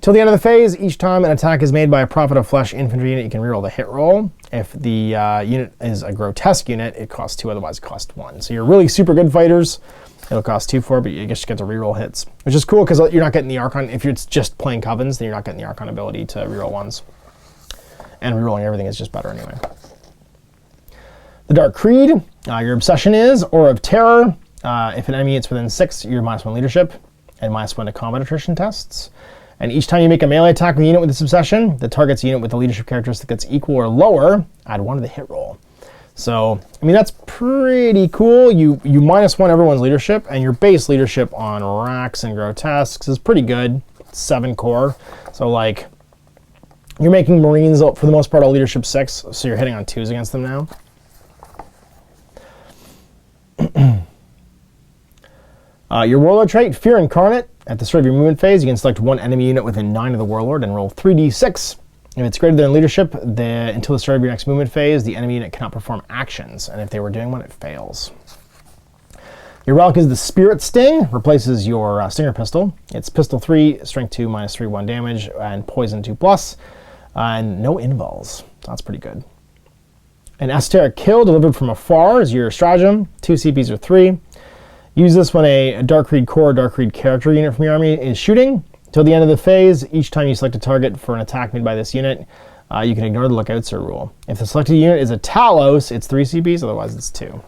Till the end of the phase, each time an attack is made by a Prophet of Flesh infantry unit, you can reroll the hit roll. If the unit is a grotesque unit, it costs 2, otherwise it costs 1. So you're really super good fighters. It'll cost 2 for, but you just get to reroll hits, which is cool because you're not getting the Archon. If you're just playing Covens, then you're not getting the Archon ability to reroll 1s. And rerolling everything is just better anyway. The Dark Creed, your obsession is Aura of Terror. If an enemy is within 6, you're -1 leadership and -1 to combat attrition tests. And each time you make a melee attack with a unit with this obsession that targets a unit with the leadership characteristic that's equal or lower, add 1 to the hit roll. So, I mean, that's pretty cool. You -1 everyone's leadership, and your base leadership on Racks and Grotesques is pretty good. 7 core. So, like, you're making Marines, for the most part, all leadership 6, so you're hitting on 2s against them now. Your Warlord trait, Fear Incarnate. At the start of your movement phase, you can select 1 enemy unit within 9 of the Warlord and roll 3d6. If it's greater than leadership, until the start of your next movement phase, the enemy unit cannot perform actions, and if they were doing one, it fails. Your Relic is the Spirit Sting, replaces your Stinger Pistol. It's Pistol 3, Strength 2, -3, 1 damage, and Poison 2+, and no invols. That's pretty good. An Esoteric Kill, delivered from afar, is your stratagem. 2 CPs or 3. Use this when a Dark Creed core or Dark Creed character unit from your army is shooting. Till the end of the phase, each time you select a target for an attack made by this unit, you can ignore the Lookout Sir rule. If the selected unit is a Talos, it's 3 CPs, otherwise it's 2.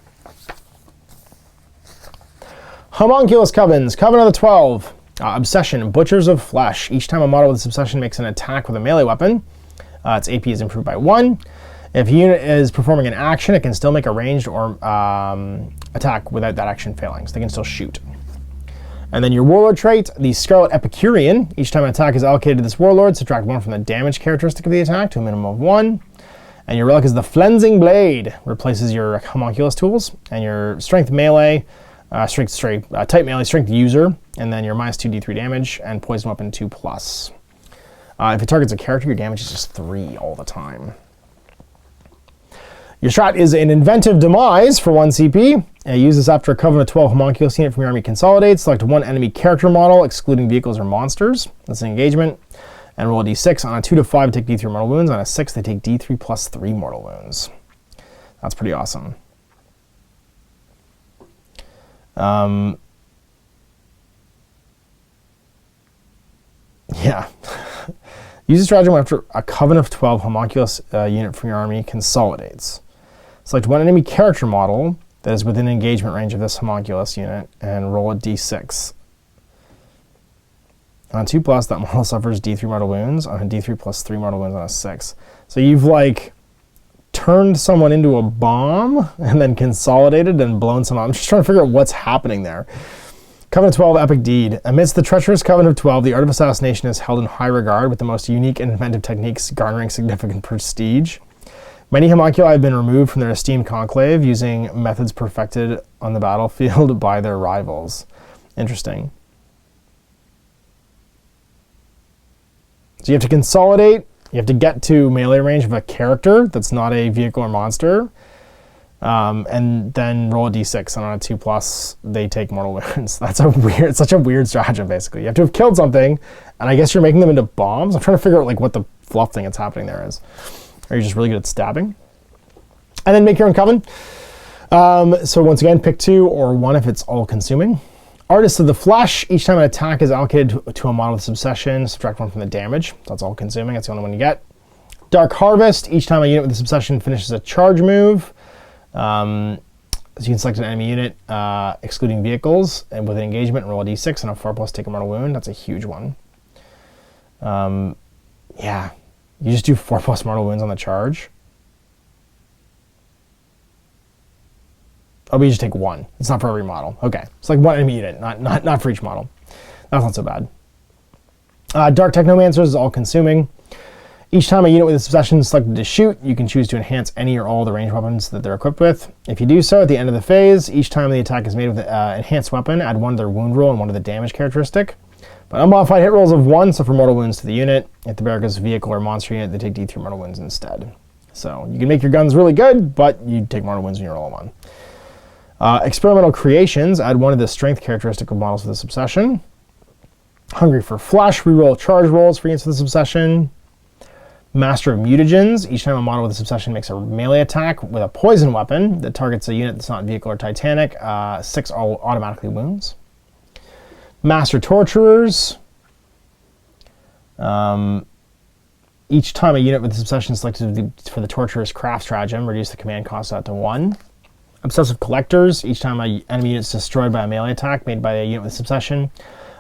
Homunculus Covens, Coven of the 12. Obsession, Butchers of Flesh. Each time a model with this obsession makes an attack with a melee weapon, its AP is improved by 1. If a unit is performing an action, it can still make a ranged or attack without that action failing, so they can still shoot. And then your Warlord trait, the Scarlet Epicurean. Each time an attack is allocated to this Warlord, subtract 1 from the damage characteristic of the attack to a minimum of 1. And your relic is the Flensing Blade. Replaces your Homunculus tools and your Strength Melee, type Melee Strength User, and then your -2 D3 damage and Poison Weapon 2+. If it targets a character, your damage is just 3 all the time. Your strat is an Inventive Demise for 1 CP. Use this after a Coven of 12 Homunculus unit from your army consolidates. Select 1 enemy character model, excluding vehicles or monsters. That's an engagement. And roll a d6. On a 2 to 5, take d3 mortal wounds. On a 6, they take d3 plus 3 mortal wounds. That's pretty awesome. Yeah. Use a stratagem after a Coven of 12 Homunculus unit from your army consolidates. Select 1 enemy character model that is within engagement range of this Homunculus unit and roll a d6. On a 2+, that model suffers d3 mortal wounds. On a d3 plus 3 mortal wounds on a 6. So you've like turned someone into a bomb and then consolidated and blown someone. I'm just trying to figure out what's happening there. Coven of 12 Epic Deed. Amidst the treacherous Coven of 12, the art of assassination is held in high regard, with the most unique and inventive techniques garnering significant prestige. Many homunculi have been removed from their esteemed conclave using methods perfected on the battlefield by their rivals. Interesting. So you have to consolidate, you have to get to melee range of a character that's not a vehicle or monster, and then roll a d6, and on a 2+, they take mortal wounds. That's such a weird stratagem, basically. You have to have killed something, and I guess you're making them into bombs. I'm trying to figure out like what the fluff thing that's happening there is. Are you just really good at stabbing? And then make your own Coven. So once again, pick 2 or 1 if it's all-consuming. Artist of the Flesh. Each time an attack is allocated to a model with Obsession, subtract 1 from the damage. That's all-consuming. That's the only one you get. Dark Harvest. Each time a unit with this Obsession finishes a charge move, so you can select an enemy unit, excluding vehicles, and with an engagement, roll a d6, and a 4+, take a mortal wound. That's a huge one. Yeah. You just do 4+ mortal wounds on the charge. Oh, but you just take 1. It's not for every model. Okay. It's like 1 enemy unit, not for each model. That's not so bad. Dark Technomancers is all-consuming. Each time a unit with this obsession is selected to shoot, you can choose to enhance any or all the ranged weapons that they're equipped with. If you do so, at the end of the phase, each time the attack is made with an enhanced weapon, add 1 to their wound roll and 1 to the damage characteristic. But unmodified hit rolls of 1, so for mortal wounds to the unit. If the barrack is a vehicle or monster unit, they take d3 mortal wounds instead. So you can make your guns really good, but you take mortal wounds when you roll them on. Experimental Creations, add 1 to the strength characteristic of models with this obsession. Hungry for Flesh, reroll charge rolls for units with this obsession. Master of Mutagens, each time a model with this obsession makes a melee attack with a poison weapon that targets a unit that's not vehicle or titanic, 6 all automatically wounds. Master Torturers, each time a unit with this obsession is selected for the Torturer's craft stratagem, reduce the command cost out to 1. Obsessive Collectors, each time an enemy unit is destroyed by a melee attack made by a unit with this obsession,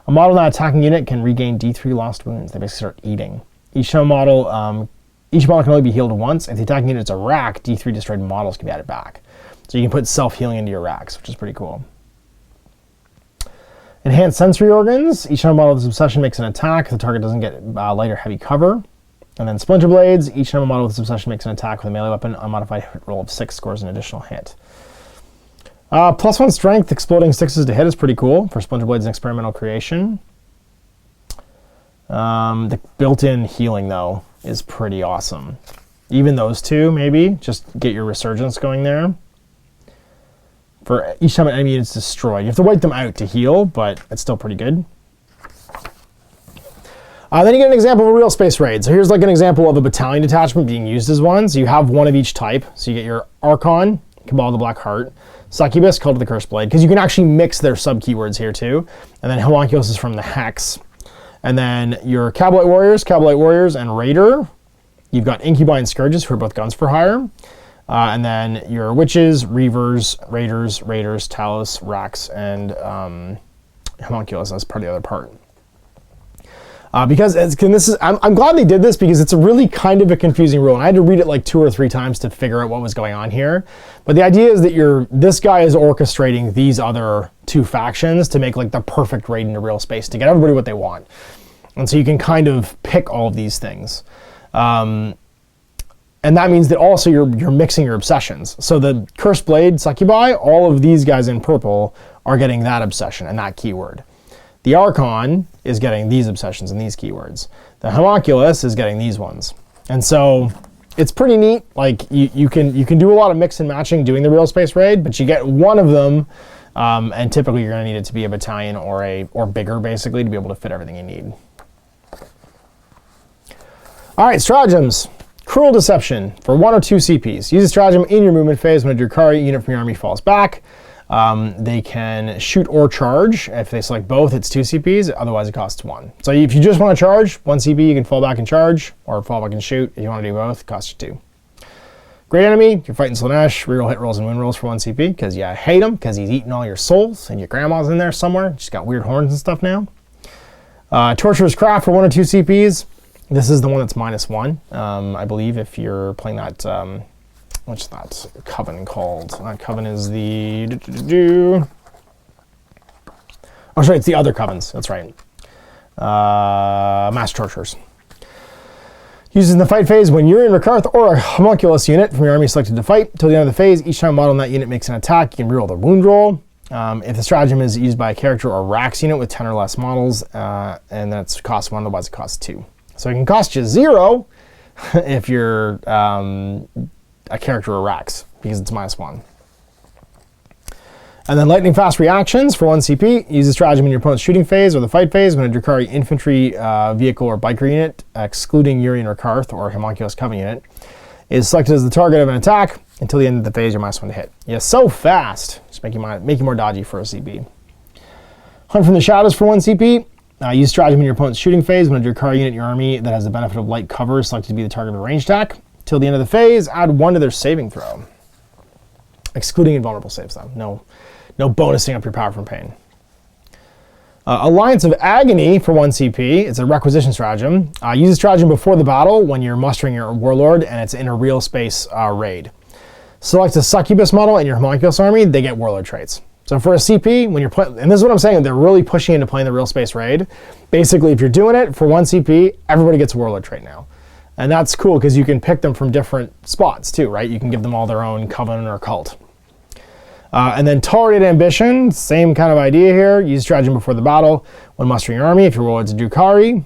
a model not attacking unit can regain d3 lost wounds. They basically start eating. Each model can only be healed once. If the attacking unit is a rack, d3 destroyed models can be added back. So you can put self-healing into your racks, which is pretty cool. Enhanced Sensory Organs, each time a model with this obsession makes an attack, the target doesn't get light or heavy cover. And then Splinter Blades, each time a model with this obsession makes an attack with a melee weapon, unmodified hit roll of 6 scores an additional hit. +1 strength, exploding 6s to hit is pretty cool for Splinter Blades and Experimental Creation. The built-in healing, though, is pretty awesome. Even those two, maybe, just get your Resurgence going there. For each time an enemy unit is destroyed. You have to wipe them out to heal, but it's still pretty good. Then you get an example of a real space raid. So here's like an example of a battalion detachment being used as one. So you have one of each type. So you get your Archon, Cabal the Black Heart, Succubus, Cult of the Cursed Blade, because you can actually mix their sub-keywords here too. And then Homunculus is from the Hex. And then your Cabalite Warriors, and Raider. You've got Incubi and Scourges, who are both guns for hire. And then your Witches, Reavers, Raiders, Talos, Rax, and Homunculus as part of the other part. Because I'm glad they did this because it's a really kind of a confusing rule, and I had to read it like 2 or 3 times to figure out what was going on here. But the idea is that this guy is orchestrating these other 2 factions to make like the perfect raid into real space to get everybody what they want, and so you can kind of pick all of these things, and that means that also you're mixing your obsessions. So the Cursed Blade Succubi, all of these guys in purple are getting that obsession and that keyword. The Archon is getting these obsessions and these keywords. The Homunculus is getting these ones. And so it's pretty neat. Like you can do a lot of mix and matching doing the real space raid, but you get one of them, and typically you're going to need it to be a battalion or bigger, basically, to be able to fit everything you need. All right, stratagems. Cruel Deception for 1 or 2 CPs. Use a stratagem in your movement phase when a Drukhari unit from your army falls back. They can shoot or charge. If they select both, it's 2 CPs, otherwise it costs 1. So if you just want to charge, 1 CP, you can fall back and charge, or fall back and shoot. If you want to do both, it costs you 2. Great Enemy, you're fighting Slaanesh, reroll hit rolls and win rolls for 1 CP, because you hate him, because he's eating all your souls, and your grandma's in there somewhere. She's got weird horns and stuff now. Torturer's Craft for 1 or 2 CPs. This is the one that's -1, I believe, if you're playing that, what's that Coven called? That Coven is the... Oh, sorry, it's the other Covens. That's right. Mass Torturers. Used in the fight phase when you're in Rakarth or a Homunculus unit from your army selected to fight. Until the end of the phase, each time a model in that unit makes an attack, you can reroll the wound roll. If the stratagem is used by a character or Rax unit with 10 or less models, and that's cost 1, otherwise it costs 2. So it can cost you 0 if you're a character or Rax, because it's -1. And then lightning fast reactions for 1 CP. Use a stratagem in your opponent's shooting phase or the fight phase when a Drukhari infantry vehicle or biker unit, excluding Urian or Karth or Homunculus Coven unit, is selected as the target of an attack. Until the end of the phase, you're -1 to hit. Yeah, so fast. Just make you more dodgy for a CP. Hunt from the Shadows for 1 CP. Use stratagem in your opponent's shooting phase when a Drukhari unit in your army that has the benefit of light cover is selected to be the target of a ranged attack. Till the end of the phase, add 1 to their saving throw. Excluding invulnerable saves, though. No bonusing up your power from pain. Alliance of Agony for 1 CP. It's a requisition stratagem. Use a stratagem before the battle when you're mustering your warlord and it's in a real space raid. Select a Succubus model in your Homunculus army. They get warlord traits. So for a CP, when you're playing, and this is what I'm saying, they're really pushing into playing the real space raid. Basically, if you're doing it for 1 CP, everybody gets a warlord trait now. And that's cool because you can pick them from different spots too, right? You can give them all their own coven or cult. And then Tolerated Ambition, same kind of idea here. Use stratagem before the battle when mustering your army. If your warlord's a Drukhari,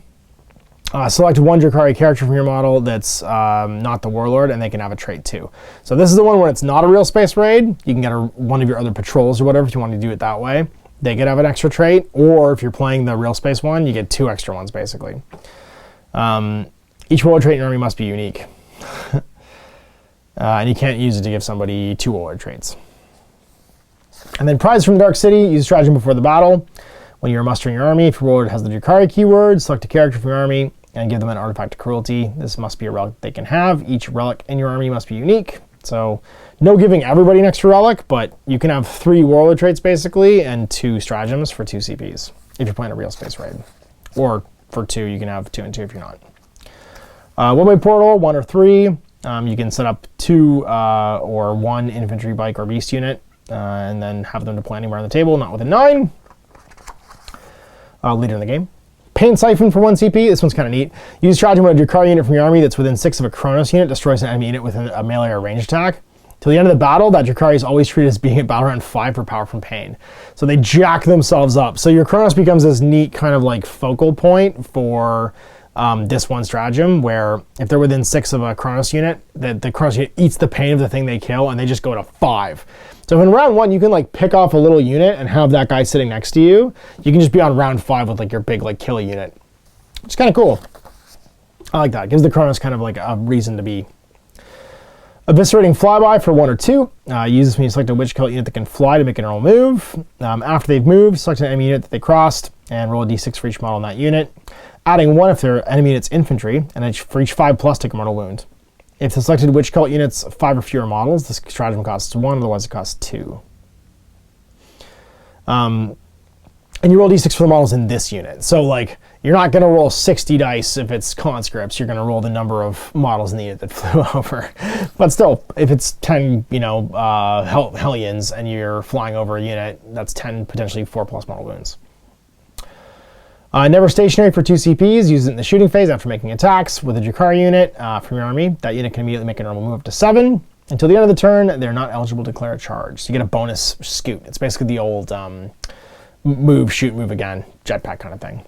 select 1 Drukhari character from your model that's not the warlord, and they can have a trait too. So this is the one where it's not a real space raid. You can get one of your other patrols or whatever if you want to do it that way. They could have an extra trait, or if you're playing the real space one, you get 2 extra ones basically. Each warlord trait in your army must be unique. And you can't use it to give somebody 2 warlord traits. And then Prize from the Dark City, use stratagem before the battle. When you're mustering your army, if your warlord has the Drukhari keyword, select a character from your army and give them an artifact of cruelty. This must be a relic they can have. Each relic in your army must be unique. So no giving everybody an extra relic, but you can have 3 warlord traits basically and 2 stratagems for 2 CPs if you're playing a real space raid. Or for 2, you can have 2 and 2 if you're not. One-way portal, 1 or 3. You can set up 2 or 1 infantry, bike, or beast unit, and then have them deploy anywhere on the table, not within 9. Later in the game. Pain Siphon for 1 CP. This one's kind of neat. Use stratagem when a Drukhari unit from your army that's within 6 of a Chronos unit destroys an enemy unit with a melee or ranged attack. Till the end of the battle, that Drukhari is always treated as being at battle round 5 for power from pain. So they jack themselves up. So your Chronos becomes this neat kind of like focal point for this one stratagem, where if they're within 6 of a Chronos unit, the Chronos unit eats the pain of the thing they kill, and they just go to 5. So in round 1, you can like pick off a little unit and have that guy sitting next to you. You can just be on round 5 with like your big like kill unit. It's kind of cool. I like that. It gives the Chronos kind of like a reason to be. Eviscerating Flyby for 1 or 2. Use this when you select a witch cult unit that can fly to make an normal move. After they've moved, select an enemy unit that they crossed and roll a d6 for each model in that unit. Adding 1 if their enemy unit's infantry, and for each 5+ take a mortal wound. If the selected witch cult unit's 5 or fewer models, this stratagem costs 1, otherwise it costs 2. And you roll d6 for the models in this unit. So like, you're not going to roll 60 dice if it's conscripts. You're going to roll the number of models in the unit that flew over. But still, if it's 10, Hellions and you're flying over a unit, that's 10 potentially 4+ model wounds. Never stationary for 2 CPs. Use it in the shooting phase after making attacks with a Drukhari unit from your army. That unit can immediately make a normal move up to 7. Until the end of the turn, they're not eligible to declare a charge. So you get a bonus scoot. It's basically the old move, shoot, move again, jetpack kind of thing.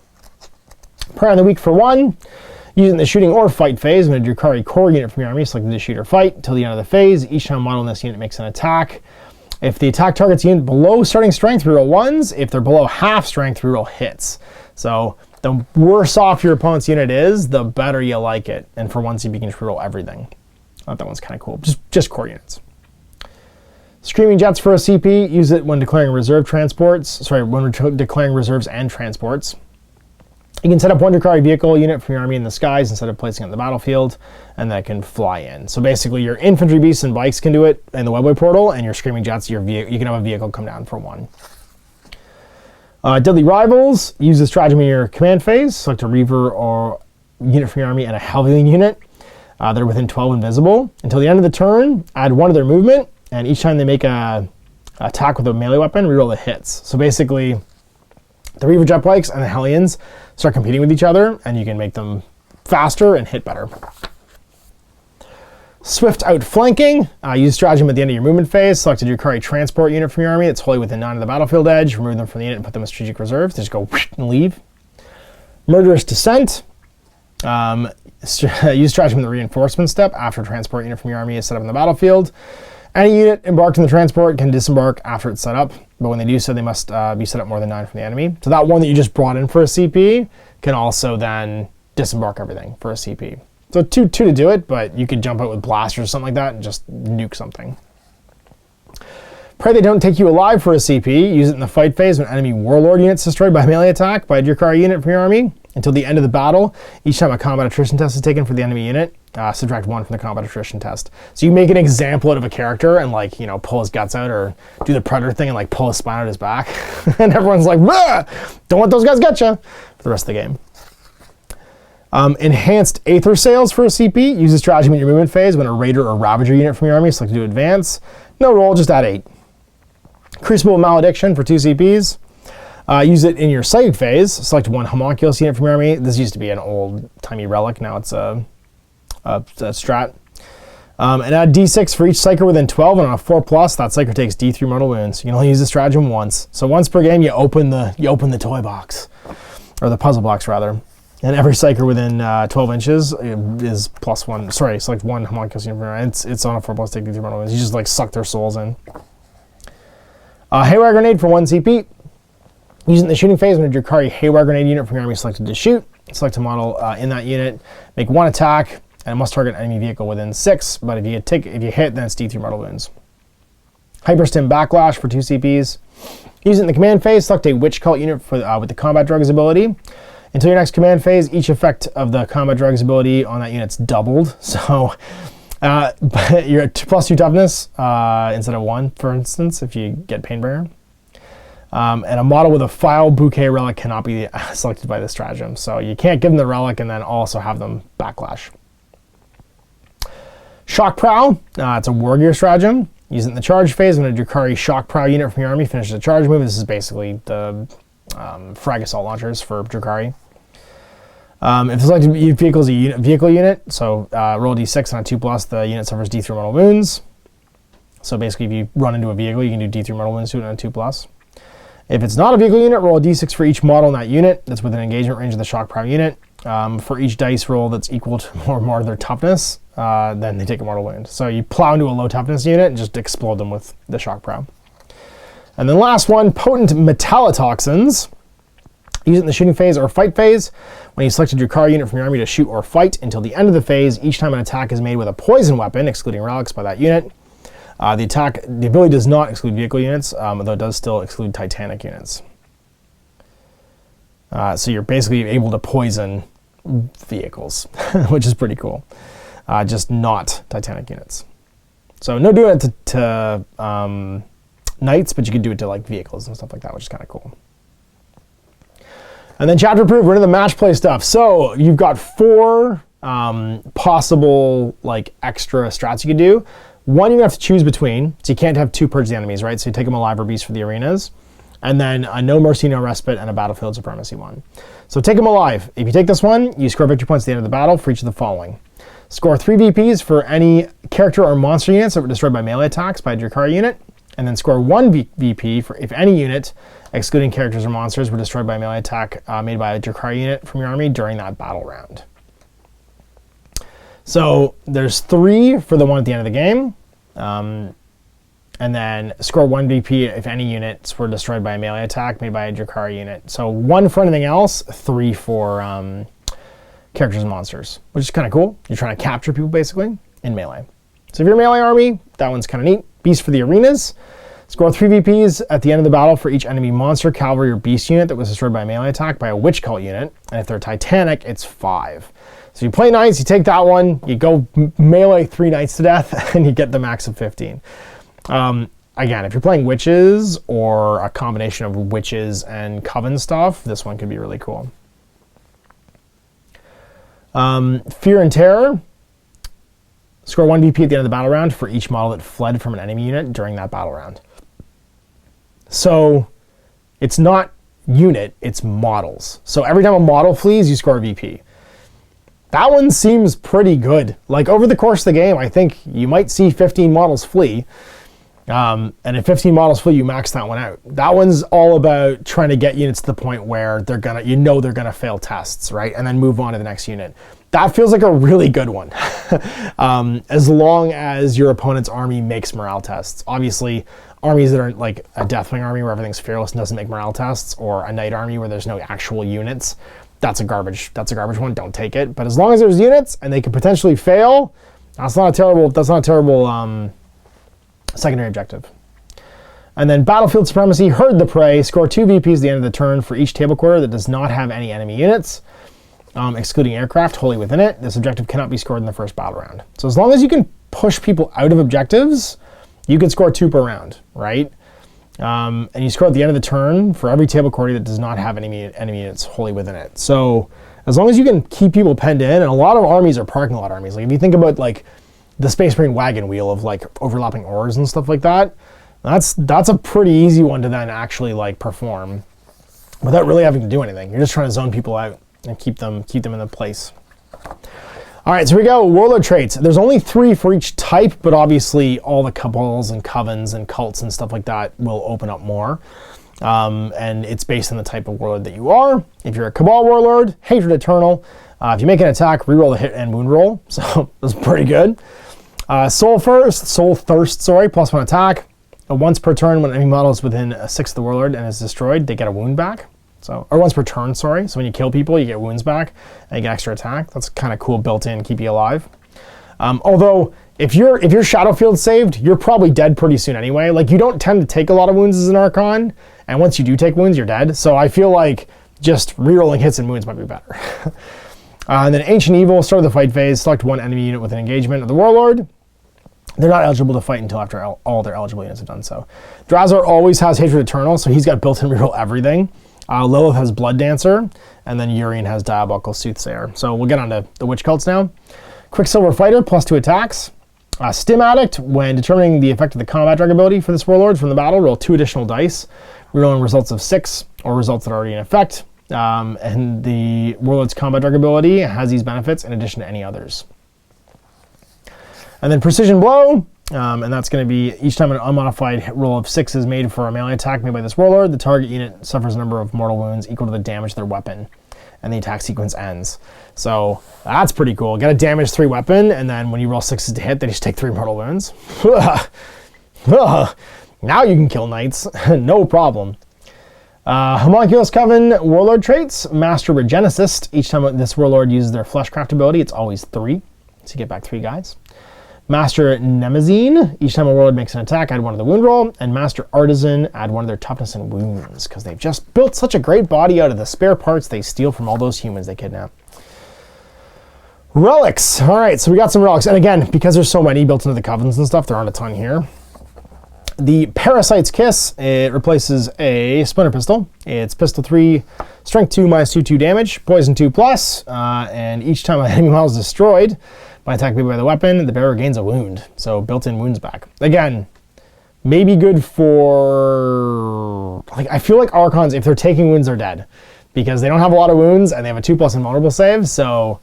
Prayer on the week for 1. Using the shooting or fight phase, when a Drukhari core unit from your army selected to shoot or fight until the end of the phase. Each time a model in this unit makes an attack. If the attack targets unit below starting strength, reroll 1s. If they're below half strength, reroll hits. So the worse off your opponent's unit is, the better you like it. And for 1 CP, you can just reroll everything. I thought that one's kind of cool. Just core units. Screaming Jets for a CP. Use it when declaring reserve transports. Sorry, when declaring reserves and transports. You can set up 1 Drukhari vehicle unit from your army in the skies instead of placing it in the battlefield, and that can fly in. So basically, your infantry beasts and bikes can do it in the webway portal, and your Screaming Jets, you can have a vehicle come down for 1. Deadly Rivals. Use the stratagem in your command phase. Select a Reaver or unit from your army and a Hellion unit. They're within 12 invisible. Until the end of the turn, add 1 to their movement, and each time they make a attack with a melee weapon, reroll the hits. So basically, the Reaver jet bikes and the Hellions start competing with each other, and you can make them faster and hit better. Swift outflanking. Use stratagem at the end of your movement phase. Select a Drukhari transport unit from your army. It's wholly within 9 of the battlefield edge. Remove them from the unit and put them in strategic reserves. They just go and leave. Murderous Descent. Use stratagem in the reinforcement step after a transport unit from your army is set up in the battlefield. Any unit embarked in the transport can disembark after it's set up, but when they do so, they must be set up more than 9 from the enemy. So that one that you just brought in for a CP can also then disembark everything for a CP. So two to do it, but you could jump out with blasters or something like that and just nuke something. Pray they don't take you alive for a CP. Use it in the fight phase when enemy warlord units destroyed by melee attack by a Drukhari unit from your army. Until the end of the battle, each time a combat attrition test is taken for the enemy unit, subtract 1 from the combat attrition test. So you make an example out of a character and pull his guts out or do the Predator thing and pull his spine out his back. And everyone's like, "Bah! Don't let those guys get you," for the rest of the game. Enhanced Aether Sails for a CP. Use a stratagem in your movement phase when a Raider or Ravager unit from your army is selected to advance. No roll, just add 8. Crucible Malediction for 2 CPs. Use it in your sighted phase. Select 1 Homunculus unit from your army. This used to be an old-timey relic. Now it's a strat. And add d6 for each psyker within 12, and on a 4+, that psyker takes d3 mortal wounds. You can only use the stratagem once. So once per game, you open the toy box, or the puzzle box rather. And every psyker within 12 inches is +1. Sorry, select 1 Homunculus unit from your army. It's on a 4+, take d3 mortal wounds. You just suck their souls in. Haywire Grenade for 1 CP. Using the shooting phase when a Drukhari Haywire Grenade unit from your army is selected to shoot. Select a model in that unit. Make 1 attack, and it must target an enemy vehicle within 6. But if you hit, then it's d3 mortal wounds. Hyperstim Backlash for 2 CPs. Using the command phase, select a Witch Cult unit with the Combat Drugs ability. Until your next command phase, each effect of the Combat Drugs ability on that unit's doubled. So but you're at +2 toughness instead of 1, for instance, if you get Painbringer. And a model with a File Bouquet relic cannot be selected by this stratagem. So you can't give them the relic and then also have them backlash. Shock Prow. It's a War Gear stratagem. Use it in the charge phase when a Drukhari Shock Prow unit from your army finishes a charge move. This is basically the frag assault launchers for Drukhari. If selected vehicle is a vehicle unit, so roll d6 on a 2+, the unit suffers d3 mortal wounds. So basically, if you run into a vehicle, you can do d3 mortal wounds to it on a 2+. If it's not a vehicle unit, roll a d6 for each model in that unit that's within engagement range of the Shock Prow unit. For each dice roll that's equal to or more of their toughness, then they take a mortal wound. So you plow into a low toughness unit and just explode them with the Shock Prow. And then last one, Potent Metallotoxins. Use it in the shooting phase or fight phase. When you select a Drukhari unit from your army to shoot or fight until the end of the phase, each time an attack is made with a poison weapon, excluding relics by that unit. The ability does not exclude vehicle units, although it does still exclude Titanic units. So you're basically able to poison vehicles, which is pretty cool. Just not Titanic units. So no doing it to knights, but you can do it to vehicles and stuff like that, which is kind of cool. And then chapter approved, we're into the match play stuff. So you've got 4 possible like extra strats you can do. One you have to choose between, so you can't have 2 purge the enemies, right? So you take them alive or beast for the arenas. And then a no mercy, no respite, and a battlefield supremacy one. So take them alive. If you take this one, you score victory points at the end of the battle for each of the following. Score 3 VPs for any character or monster units that were destroyed by melee attacks by a Drukhari unit. And then score 1 VP for if any unit, excluding characters or monsters, were destroyed by a melee attack made by a Drukhari unit from your army during that battle round. So there's 3 for the one at the end of the game. And then score 1 VP if any units were destroyed by a melee attack made by a Drukhari unit. So 1 for anything else, 3 for characters and monsters, which is kind of cool. You're trying to capture people basically in melee. So if you're a melee army, that one's kind of neat. Beast for the arenas. Score 3 VPs at the end of the battle for each enemy monster, cavalry, or beast unit that was destroyed by a melee attack by a witch cult unit. And if they're Titanic, it's 5. So you play knights, you take that one, you go melee 3 knights to death, and you get the max of 15. Again, if you're playing witches or a combination of witches and coven stuff, this one could be really cool. Fear and Terror. Score 1 VP at the end of the battle round for each model that fled from an enemy unit during that battle round. So it's not unit, it's models. So every time a model flees, you score a VP. That one seems pretty good. Like over the course of the game, I think you might see 15 models flee. And if 15 models flee, you max that one out. That one's all about trying to get units to the point where they're gonna, they're gonna fail tests, right? And then move on to the next unit. That feels like a really good one. As long as your opponent's army makes morale tests. Obviously, armies that are like a Deathwing army where everything's fearless and doesn't make morale tests, or a Knight army where there's no actual units, that's a garbage one. Don't take it. But as long as there's units and they could potentially fail, that's not a terrible secondary objective. And then Battlefield Supremacy, Herd the Prey. Score 2 VPs at the end of the turn for each table quarter that does not have any enemy units, excluding aircraft wholly within it. This objective cannot be scored in the first battle round. So as long as you can push people out of objectives, you can score 2 per round, right? And you score at the end of the turn for every table quarter that does not have any enemy units wholly within it. So as long as you can keep people penned in, and a lot of armies are parking lot armies. Like if you think about like the Space Marine wagon wheel of like overlapping ores and stuff like that, that's a pretty easy one to then actually like perform without really having to do anything. You're just trying to zone people out and keep them in the place. All right, so we go, warlord traits. There's only 3 for each type, but obviously all the cabals and covens and cults and stuff like that will open up more. And it's based on the type of warlord that you are. If you're a Cabal warlord, Hatred Eternal. If you make an attack, reroll the hit and wound roll. So that's pretty good. Soul Thirst, +1 attack. Once per turn, when any model is within 6 of the warlord and is destroyed, they get a wound back. So, or once per turn, sorry. So when you kill people, you get wounds back and you get extra attack. That's kind of cool, built in, keep you alive. Although if your Shadow Field saved, you're probably dead pretty soon anyway. Like you don't tend to take a lot of wounds as an Archon, and once you do take wounds, you're dead. So I feel like just rerolling hits and wounds might be better. And then Ancient Evil, start of the fight phase, select 1 enemy unit with an engagement of the Warlord. They're not eligible to fight until after all their eligible units have done so. Drazar always has Hatred Eternal, so he's got built-in reroll everything. Lilith has Blood Dancer, and then Urian has Diabolical Soothsayer. So we'll get on to the Witch Cults now. Quicksilver Fighter, +2 attacks. Stim Addict, when determining the effect of the combat drag ability for this warlord from the battle, roll 2 additional dice, rerolling results of 6 or results that are already in effect. And the warlord's combat drag ability has these benefits in addition to any others. And then Precision Blow, and that's going to be each time an unmodified roll of 6 is made for a melee attack made by this warlord, the target unit suffers a number of mortal wounds equal to the damage of their weapon, and the attack sequence ends. So that's pretty cool. Get a damage 3 weapon, and then when you roll 6s to hit, they just take 3 mortal wounds. Now you can kill knights, no problem. Homunculus Coven warlord traits, Master Regenicist. Each time this warlord uses their Fleshcraft ability, it's always 3, so you get back 3 guys. Master Nemazine, each time a warlord makes an attack, add 1 to the wound roll. And Master Artisan, add 1 to their toughness and wounds, because they've just built such a great body out of the spare parts they steal from all those humans they kidnap. Relics. All right, so we got some relics. And again, because there's so many built into the covens and stuff, there aren't a ton here. The Parasite's Kiss, it replaces a Splinter Pistol. It's Pistol 3, Strength 2, -2/2 damage, Poison 2 plus, and each time an enemy model is destroyed by attack made by the weapon, the bearer gains a wound. So built-in wounds back. Again, maybe good for... like, I feel like Archons, if they're taking wounds, they're dead. Because they don't have a lot of wounds, and they have a 2+ invulnerable save, so...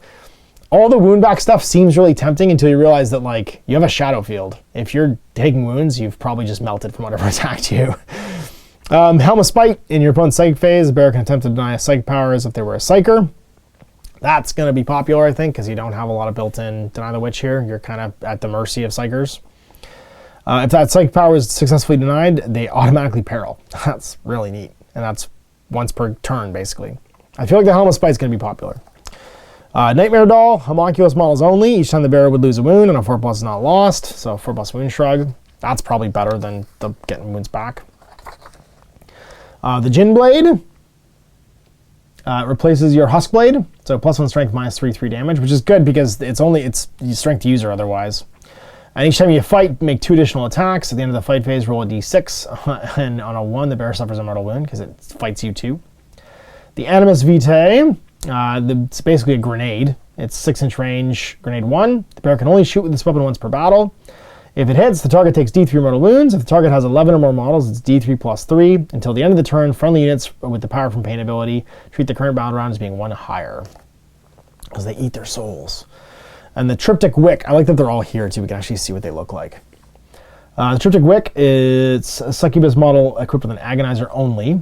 all the wound back stuff seems really tempting until you realize that, like, you have a shadow field. If you're taking wounds, you've probably just melted from whatever attacked you. Helm of Spite. In your opponent's psychic phase, the bearer can attempt to deny a psychic power as if they were a psyker. That's going to be popular, I think, because you don't have a lot of built-in Deny the Witch here. You're kind of at the mercy of psychers. If that psychic power is successfully denied, they automatically peril. That's really neat. And that's once per turn, basically. I feel like the Helm of Spite is going to be popular. Nightmare Doll, homunculus models only. Each time the bearer would lose a wound and a 4+ is not lost. So 4+ wound shrug. That's probably better than the getting wounds back. The Jin Blade replaces your Husk Blade. So +1 strength, -3/3 damage, which is good because it's strength user otherwise. And each time you fight, make 2 additional attacks. At the end of the fight phase, roll a d6. And on a 1, the bearer suffers a mortal wound because it fights you too. The Animus Vitae. It's basically a grenade. It's 6-inch range, grenade 1. The bearer can only shoot with this weapon once per battle. If it hits, the target takes d3 mortal wounds. If the target has 11 or more models, it's d3 + 3. Until the end of the turn, friendly units with the Power from Pain ability treat the current battle round as being 1 higher. Because they eat their souls. And the Triptych Wick, I like that they're all here too. We can actually see what they look like. The Triptych Wick, it's a succubus model equipped with an agonizer only.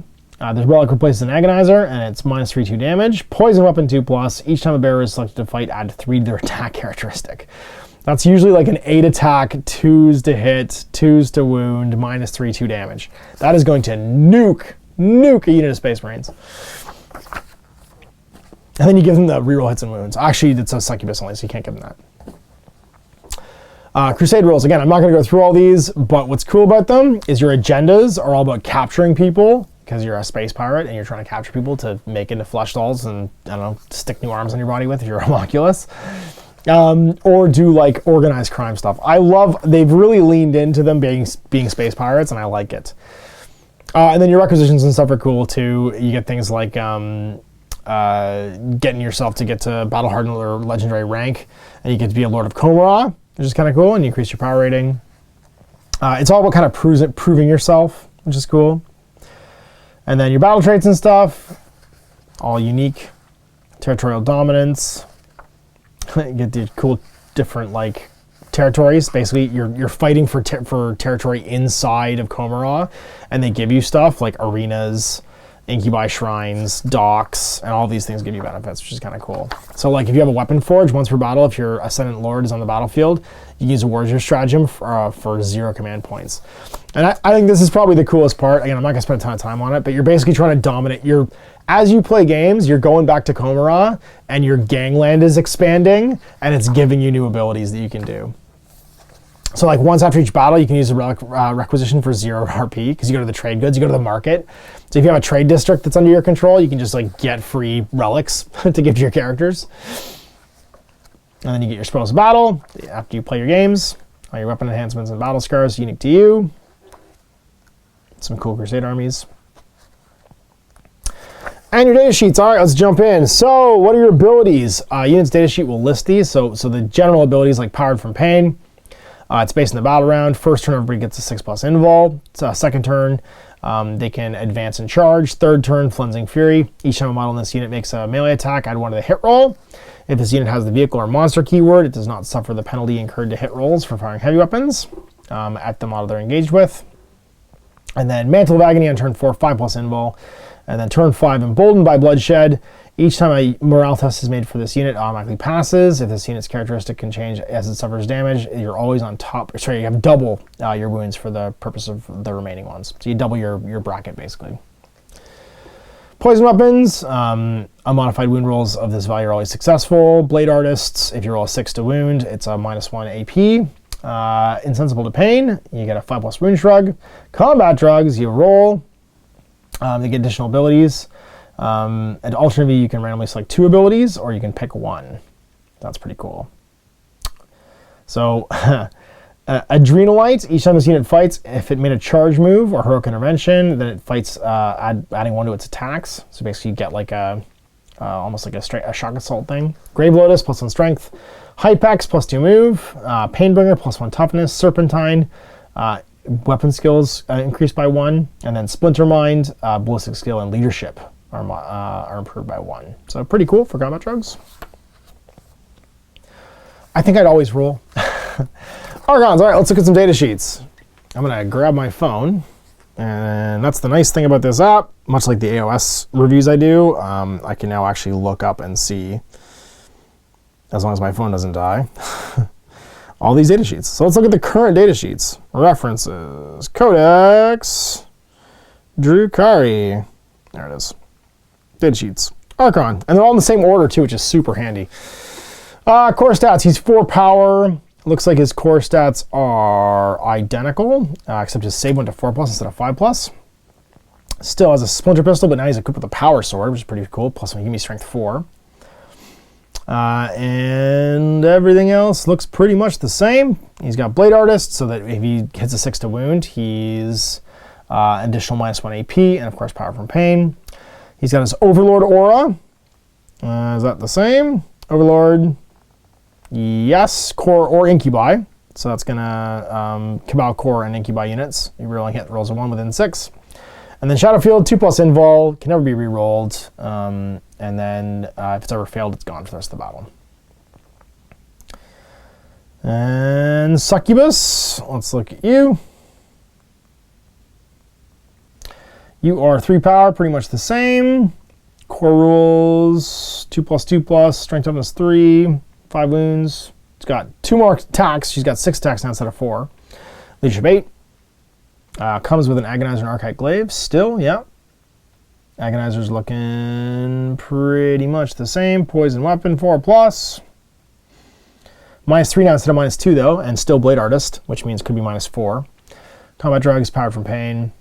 This relic replaces an agonizer, and it's -3/2 damage. Poison weapon 2+. Each time a bearer is selected to fight, add 3 to their attack characteristic. That's usually like an 8 attack, 2s to hit, 2s to wound, -3/2 damage. That is going to nuke a unit of Space Marines. And then you give them the reroll hits and wounds. Actually, it's a succubus only, so you can't give them that. Crusade rules. Again, I'm not going to go through all these, but what's cool about them is your agendas are all about capturing people. Because you're a space pirate and you're trying to capture people to make into flesh dolls and, I don't know, stick new arms on your body with if you're a homunculus. Or do like organized crime stuff. They've really leaned into them being space pirates, and I like it. And then your requisitions and stuff are cool too. You get things like getting yourself to get to battle hardened or legendary rank, and you get to be a Lord of Komara, which is kind of cool, and you increase your power rating. It's all about kind of proving yourself, which is cool. And then your battle traits and stuff, all unique. Territorial dominance. You get the cool different like territories. Basically, you're fighting for territory inside of Komara, and they give you stuff like arenas, incubi shrines, docks, and all these things give you benefits, which is kind of cool. So like if you have a weapon forge, once per battle, if your Ascendant Lord is on the battlefield, you can use a Warrior Stratagem for 0 command points. And I think this is probably the coolest part. Again, I'm not going to spend a ton of time on it, but you're basically trying to dominate. As you play games, you're going back to Komara, and your gangland is expanding, and it's giving you new abilities that you can do. So like once after each battle, you can use a relic requisition for 0 RP, because you go to the trade goods, you go to the market. So if you have a trade district that's under your control, you can just like get free relics to give to your characters. And then you get your spoils of battle after you play your games. All your weapon enhancements and battle scars unique to you. Some cool Crusade armies. And your data sheets. All right, let's jump in. So what are your abilities? Unit's data sheet will list these. So the general abilities like Powered from Pain. It's based in the battle round. First turn, everybody gets a 6+ invul. Second turn, they can advance and charge. Third turn, Flensing Fury. Each time a model in this unit makes a melee attack, add 1 to the hit roll. If this unit has the vehicle or monster keyword, it does not suffer the penalty incurred to hit rolls for firing heavy weapons at the model they're engaged with. And then Mantle of Agony on turn 4, 5+ invul. And then turn 5, Emboldened by Bloodshed. Each time a morale test is made for this unit, it automatically passes. If this unit's characteristic can change as it suffers damage, you're always on top. Sorry, you have double your wounds for the purpose of the remaining ones. So you double your bracket, basically. Poison weapons. Unmodified wound rolls of this value are always successful. Blade Artists, if you roll a 6 to wound, it's a -1 AP. Insensible to Pain, you get a 5+ wound shrug. Combat Drugs, you roll. They get additional abilities. And alternatively, you can randomly select 2 abilities, or you can pick 1. That's pretty cool. So, Adrenalite, each time this unit fights, if it made a charge move or heroic intervention, then it fights adding 1 to its attacks. So basically you get like a almost like a shock assault thing. Grave Lotus, +1 strength. Hypex, +2 move. Painbringer, +1 toughness. Serpentine, weapon skills increased by 1. And then Splinter Mind, ballistic skill, and leadership are improved by 1. So pretty cool for combat drugs. I think I'd always roll. Archons, all right, let's look at some data sheets. I'm gonna grab my phone, and that's the nice thing about this app. Much like the AOS reviews I do, I can now actually look up and see, as long as my phone doesn't die, all these data sheets. So let's look at the current data sheets. References, Codex, Drukhari. There it is. Data sheets, Archon, and they're all in the same order too, which is super handy. Core stats, he's 4 power. Looks like his core stats are identical, except his save went to 4+ instead of 5+. Still has a splinter pistol, but now he's equipped with a power sword, which is pretty cool. +1 give me strength 4. And everything else looks pretty much the same. He's got Blade Artist, so that if he hits a 6 to wound, he's additional -1 AP, and of course Power from Pain. He's got his Overlord aura. Is that the same? Overlord. Yes, core or incubi. So that's gonna Cabal core and incubi units. You rolling hit rolls a 1 within 6. And then Shadowfield, 2+ invul, can never be re-rolled. And then if it's ever failed, it's gone for the rest of the battle. And Succubus, let's look at you. You are 3 power, pretty much the same. Core rules, 2+2+, strength toughness 3. 5 wounds. It's got 2 more attacks. She's got 6 attacks now instead of 4. Leadership 8. Comes with an Agonizer and Archite Glaive. Still, yeah. Agonizer's looking pretty much the same. Poison weapon, 4+. -3 now instead of -2 though, and still Blade Artist, which means could be -4. Combat drugs, Power from Pain.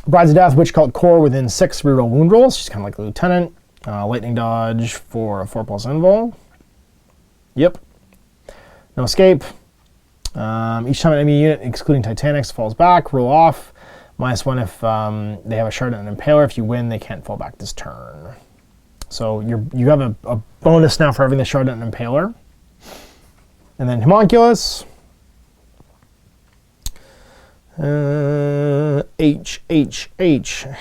Brides of Death, Witch Cult core within 6 reroll wound rolls. She's kind of like the Lieutenant. Lightning dodge for a 4+ invul. Yep. No escape. Each time an enemy unit, excluding Titanics, falls back, roll off. -1 if they have a shard and an impaler. If you win, they can't fall back this turn. So you have a bonus now for having the shard and an impaler. And then Homunculus.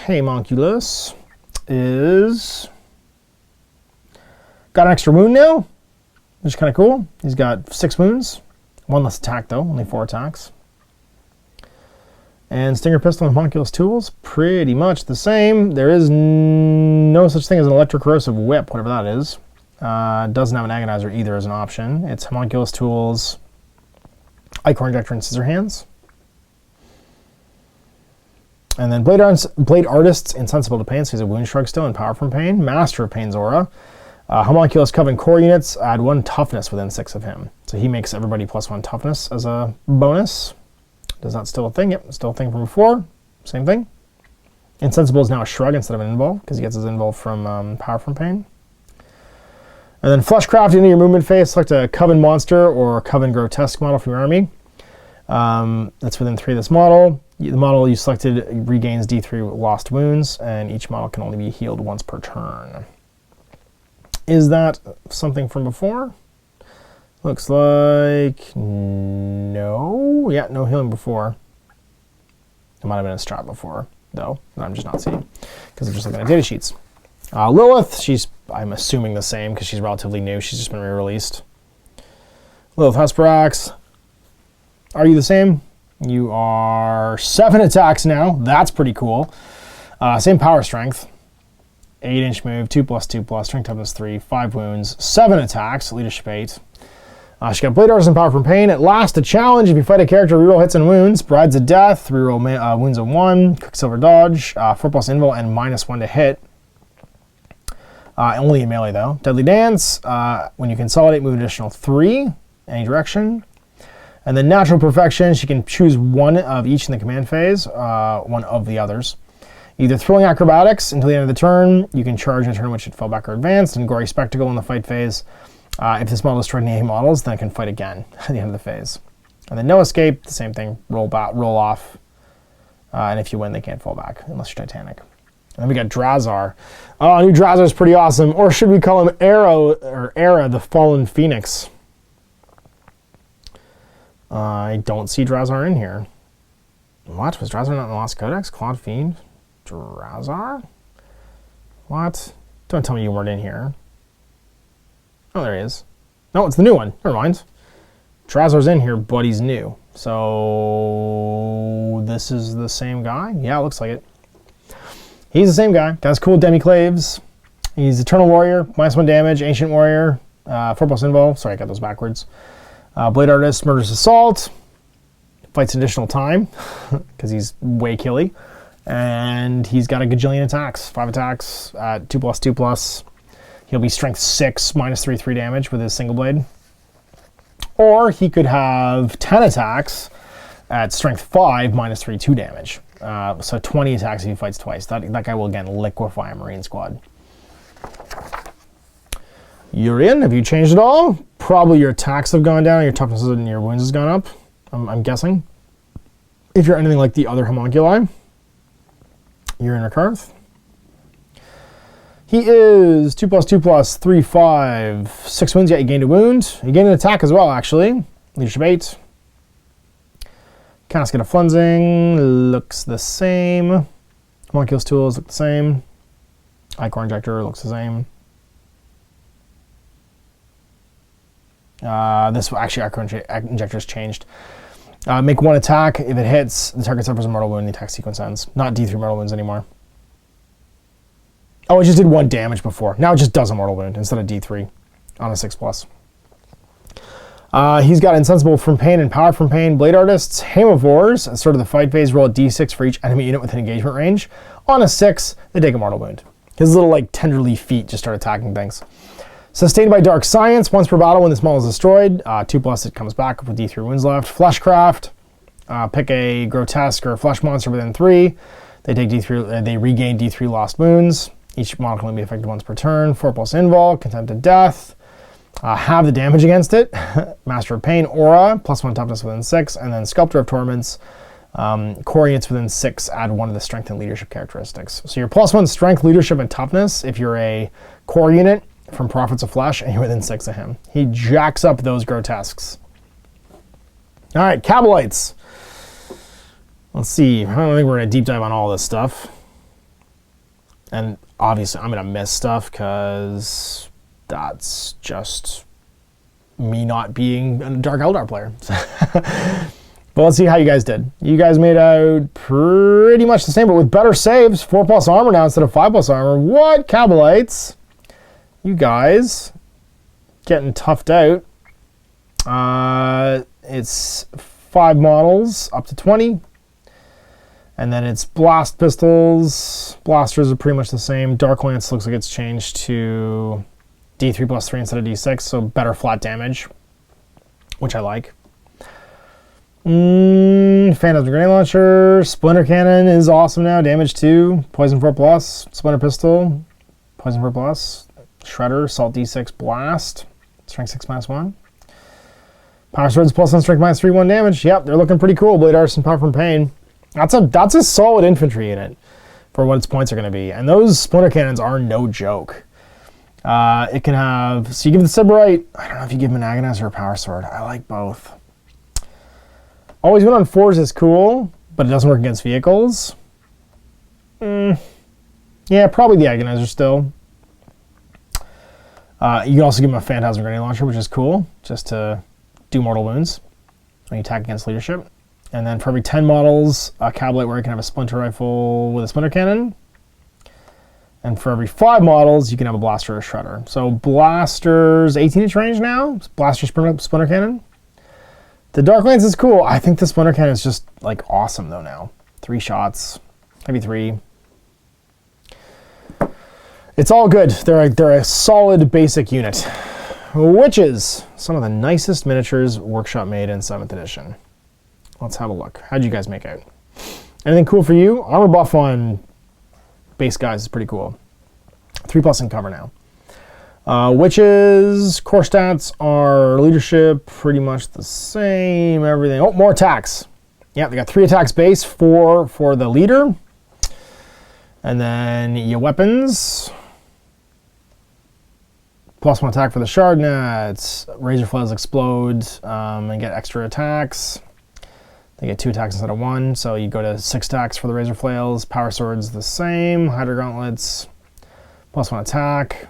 Homunculus is got an extra wound now, which is kind of cool. He's got 6 wounds. 1 less attack, though. Only 4 attacks. And Stinger Pistol and Homunculus tools, pretty much the same. There is no such thing as an Electric Corrosive Whip, whatever that is. Doesn't have an Agonizer either as an option. It's Homunculus tools, Ichor Injector, and Scissor Hands. And then Blade Artist's Insensible to Pain, so he's a Wound Shrug still, and Power from Pain. Master of Pain's Aura. Homunculus Coven core units add 1 toughness within 6 of him. So he makes everybody +1 toughness as a bonus. Is that still a thing? Yep, still a thing from before. Same thing. Insensible is now a shrug instead of an invul, because he gets his invul from Power from Pain. And then Fleshcraft into your movement phase, select a Coven monster or a Coven grotesque model from your army. That's within 3 of this model. The model you selected regains D3 lost wounds, and each model can only be healed once per turn. Is that something from before? Looks like no. Yeah, no healing before. It might have been a strat before, though. I'm just not seeing because I'm just looking at data sheets. Lilith, I'm assuming the same because she's relatively new. She's just been re-released. Lilith Hesperax. Are you the same? You are 7 attacks now. That's pretty cool. Same power strength. 8-inch move, 2+2+, strength toughness 3, 5 wounds, 7 attacks, leadership 8. She got Blade Artist and Power from Pain. At last, a challenge. If you fight a character, reroll hits and wounds. Brides of Death, reroll wounds of 1. Quicksilver Dodge, 4+ invul, and -1 to hit. Only in melee, though. Deadly Dance, when you consolidate, move an additional 3, any direction. And then Natural Perfection, she can choose 1 of each in the command phase, 1 of the others. Either Thrilling Acrobatics until the end of the turn, you can charge in a turn in which it fell back or advanced, and Gory Spectacle in the fight phase. If this model destroyed any models, then it can fight again at the end of the phase. And then no escape, the same thing, roll off. And if you win, they can't fall back, unless you're Titanic. And then we got Drazar. Oh, new Drazar is pretty awesome. Or should we call him Era, the Fallen Phoenix? I don't see Drazar in here. What? Was Drazar not in the Lost Codex? Claude Fiend? Drazar? What? Don't tell me you weren't in here. Oh, there he is. No, it's the new one. Never mind. Drazar's in here, but he's new. So this is the same guy? Yeah, it looks like it. He's the same guy. Got his cool Demiclaves. He's Eternal Warrior, -1 damage, Ancient Warrior, 4+ Invo. Sorry, I got those backwards. Blade Artist, Murderous Assault. Fights additional time, because he's way killy. And he's got a gajillion attacks. 5 attacks at 2+2+. He'll be Strength 6, -3/3 damage with his single blade. Or he could have 10 attacks at Strength 5, -3/2 damage. So 20 attacks if he fights twice. That guy will, again, liquefy a Marine squad. You're in. Have you changed at all? Probably your attacks have gone down, your toughness and your wounds has gone up, I'm guessing. If you're anything like the other homunculi, you're in Rekarth. He is 2+2+, 3, 5, 6 wounds. Yeah, you gained a wound. You gained an attack as well, actually. Leadership 8. Casket of Flensing looks the same. Homunculus tools look the same. Ichor Injector looks the same. This actually, Ichor Injector's changed. Make 1 attack. If it hits, the target suffers a mortal wound. The attack sequence ends. Not D3 mortal wounds anymore. Oh, it just did 1 damage before. Now it just does a mortal wound instead of D3 on a 6+. He's got Insensible from Pain and Power from Pain. Blade Artists, Hemovores, as sort of the fight phase, roll a D6 for each enemy unit within engagement range. On a 6, they take a mortal wound. His little, like, tenderly feet just start attacking things. Sustained by Dark Science, once per battle when this model is destroyed. 2+, it comes back with D3 wounds left. Fleshcraft, pick a grotesque or flesh monster within 3. They take D3, they regain D3 lost wounds. Each model can only be affected once per turn. 4+ Invul, Contempt of Death. Have the damage against it. Master of Pain, Aura, +1 toughness within 6. And then Sculptor of Torments. Core units within 6 add 1 of the strength and leadership characteristics. So your +1 strength, leadership, and toughness if you're a core unit from Prophets of Flesh and you're within 6 of him. He jacks up those grotesques. All right, Cabalites. Let's see. I don't think we're going to deep dive on all this stuff. And obviously, I'm going to miss stuff because that's just me not being a Dark Eldar player. But let's see how you guys did. You guys made out pretty much the same, but with better saves. 4+ armor now instead of 5+ armor. What, Cabalites? You guys getting toughed out. It's 5 models up to 20. And then it's blast pistols. Blasters are pretty much the same. Dark Lance looks like it's changed to D3+3 instead of D6, so better flat damage, which I like. Phantom Grenade Launcher. Splinter Cannon is awesome now. Damage 2. Poison 4+. Splinter Pistol. Poison 4+. Shredder. Salt D6 Blast. Strength 6 -1. Power Swords +1 Strength -3, 1 damage. Yep, they're looking pretty cool. Blade Artist and Power from Pain. That's a solid infantry unit for what its points are going to be. And those Splinter Cannons are no joke. It can have... So you give the Sybarite... I don't know if you give him an Agonizer or a Power Sword. I like both. Always win on 4s is cool, but it doesn't work against vehicles. Yeah, probably the Agonizer still. You can also give him a Phantasm Grenade Launcher, which is cool, just to do mortal wounds when you attack against leadership. And then for every 10 models, a Cabalite where you can have a Splinter Rifle with a Splinter Cannon. And for every 5 models, you can have a Blaster or a Shredder. So Blaster's 18-inch range now. Blaster Splinter Cannon. The Dark Lance is cool. I think the Splinter Cannon is just, like, awesome, though, now. 3 shots. Maybe 3. It's all good. They're a solid basic unit. Witches. Some of the nicest miniatures Workshop made in 7th edition. Let's have a look. How'd you guys make out? Anything cool for you? Armor buff on base guys is pretty cool. 3+ in cover now. Witches, core stats are leadership, pretty much the same, everything. Oh, more attacks. Yeah, they got 3 attacks base, 4 for the leader. And then your weapons. +1 attack for the shard nets. Razor flails explode and get extra attacks. They get 2 attacks instead of 1, so you go to 6 attacks for the razor flails. Power swords the same. Hydra gauntlets, +1 attack.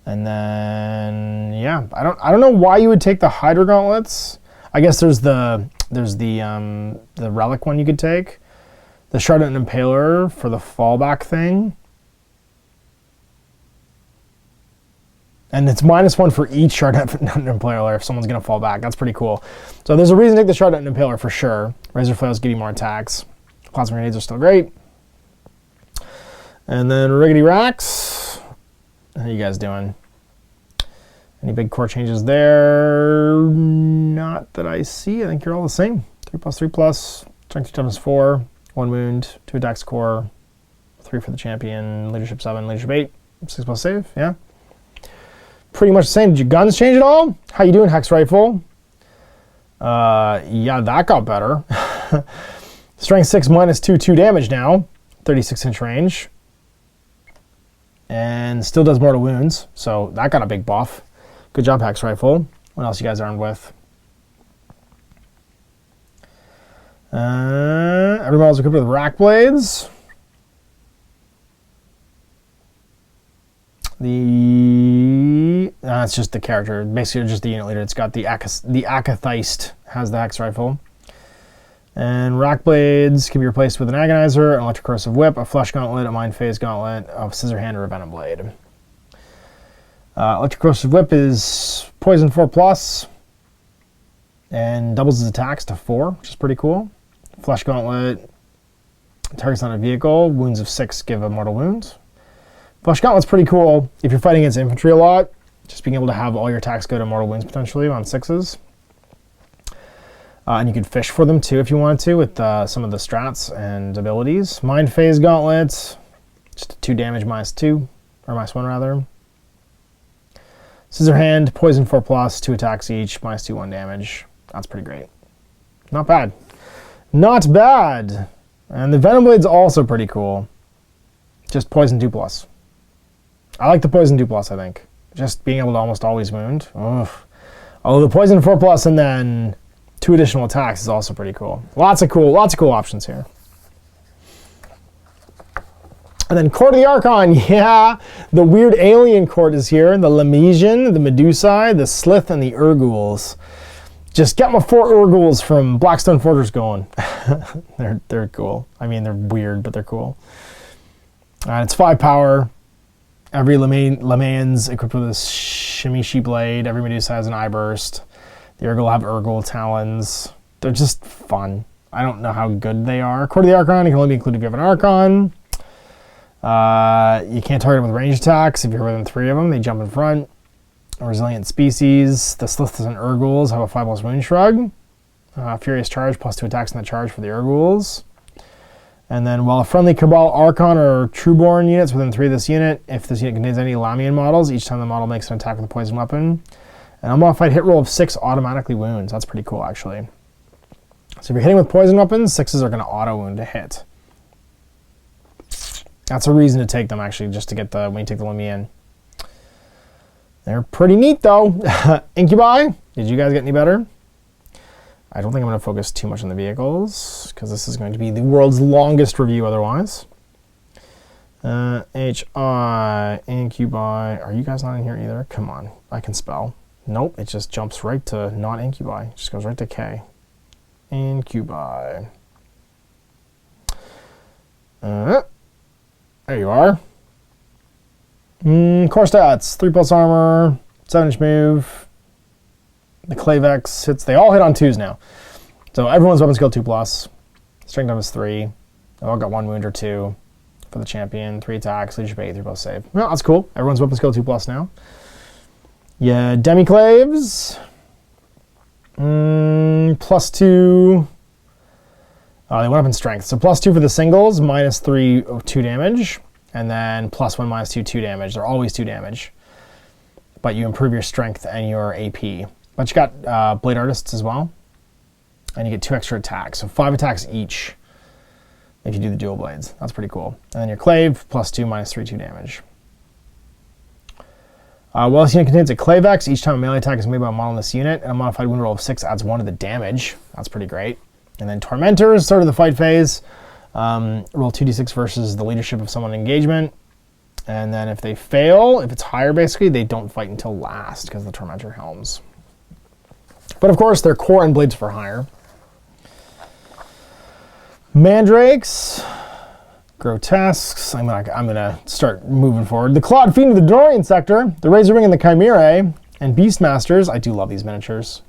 And then yeah, I don't know why you would take the Hydra gauntlets. I guess there's the relic one you could take. The Shard and Impaler for the fallback thing. And it's -1 for each Shard and Impaler if someone's going to fall back. That's pretty cool. So there's a reason to take the Shard and Impaler for sure. Razor Flails give you more attacks. Plasma Grenades are still great. And then Riggedy Racks. How you guys doing? Any big core changes there? Not that I see. I think you're all the same. 3+3+. Strength 2 × 4. 1 wound. 2 attacks core. 3 for the champion. Leadership 7. Leadership 8. 6+ save. Yeah. Pretty much the same. Did your guns change at all? How you doing, Hex Rifle? Yeah, that got better. Strength 6 -2, 2 damage now. 36-inch range. And still does mortal wounds, so that got a big buff. Good job, Hex Rifle. What else you guys armed with? Every model's equipped with rack blades. It's just the character, basically just the unit leader. It's got the Akatheist has the Hex Rifle. And rack blades can be replaced with an Agonizer, an Electric Corrosive Whip, a Flesh Gauntlet, a Mind Phase Gauntlet, a Scissor Hand, or a Venom Blade. Electric Corrosive Whip is Poison 4+, and doubles his attacks to 4, which is pretty cool. Flesh Gauntlet targets on a vehicle, wounds of 6 give a mortal wound. Flesh Gauntlet's pretty cool if you're fighting against infantry a lot, just being able to have all your attacks go to mortal wounds potentially on 6s. And you could fish for them too if you wanted to with some of the strats and abilities. Mind Phase Gauntlet, just 2 damage -2, or -1 rather. Scissor Hand, Poison 4+, 2 attacks each, -2, 1 damage. That's pretty great. Not bad. Not bad. And the Venom Blade's also pretty cool. Just Poison 2+. I like the Poison 2+, I think. Just being able to almost always wound. Ugh. Although the Poison 4+ and then 2 additional attacks is also pretty cool. Lots of cool options here. And then Court of the Archon, yeah. The weird alien court is here. The Lemesian, the Medusae, the Slith, and the Urguls. Just get my 4 Urguls from Blackstone Fortress going. they're cool. I mean, they're weird, but they're cool. It's 5 power. Every Lemaean's equipped with a Shimishi blade. Every Medusa has an eye burst. The Urgul have Urgul talons. They're just fun. I don't know how good they are. Court of the Archon, you can only be included if you have an Archon. You can't target them with range attacks. If you're within 3 of them, they jump in front. A resilient species. The Sliths and Urguls have a 5+ wound shrug. Furious charge, +2 attacks in the charge for the Urguls. And then while a friendly Cabal, Archon, or Trueborn units within 3 of this unit, if this unit contains any Lamian models, each time the model makes an attack with a poison weapon, an unmodified hit roll of 6 automatically wounds. That's pretty cool, actually. So if you're hitting with poison weapons, 6s are going to auto wound a hit. That's a reason to take them, actually, just to get the, when you take the Lamian. They're pretty neat, though. Incubi, did you guys get any better? I don't think I'm going to focus too much on the vehicles, because this is going to be the world's longest review otherwise. HI, Incubi. Are you guys not in here either? Come on, I can spell. Nope, it just jumps right to not Incubi. It just goes right to K. Incubi. There you are. Core stats, 3+ armor, 7-inch move. The Clavex hits, they all hit on 2s now. So everyone's weapon skill 2+. Strength is 3. They all got 1 wound or 2 for the champion. 3 attacks, leadership 8, 3+ save. Well, that's cool. Everyone's weapon skill 2+ now. Yeah, Demiclaves. +2. They went up in strength. So +2 for the singles, -3 of 2 damage. and then +1, -2, 2 damage. They're always 2 damage. But you improve your strength and your AP. But you got Blade Artists as well. And you get 2 extra attacks. So 5 attacks each if you do the dual blades. That's pretty cool. And then your Clave, +2, -3, 2 damage. Well, this unit contains a Clave X. Each time a melee attack is made by a model in this unit, and a modified wound roll of 6 adds 1 to the damage. That's pretty great. And then Tormentors, start of the fight phase. Roll 2d6 versus the leadership of someone in engagement. And then if they fail, if it's higher basically, they don't fight until last because of the Tormentor Helms. But of course, their core and blades for higher. Mandrakes. Grotesques. I'm gonna start moving forward. The Clawed Fiend of the Dorian Sector, the Razor Ring and the Chimerae, and Beastmasters. I do love these miniatures.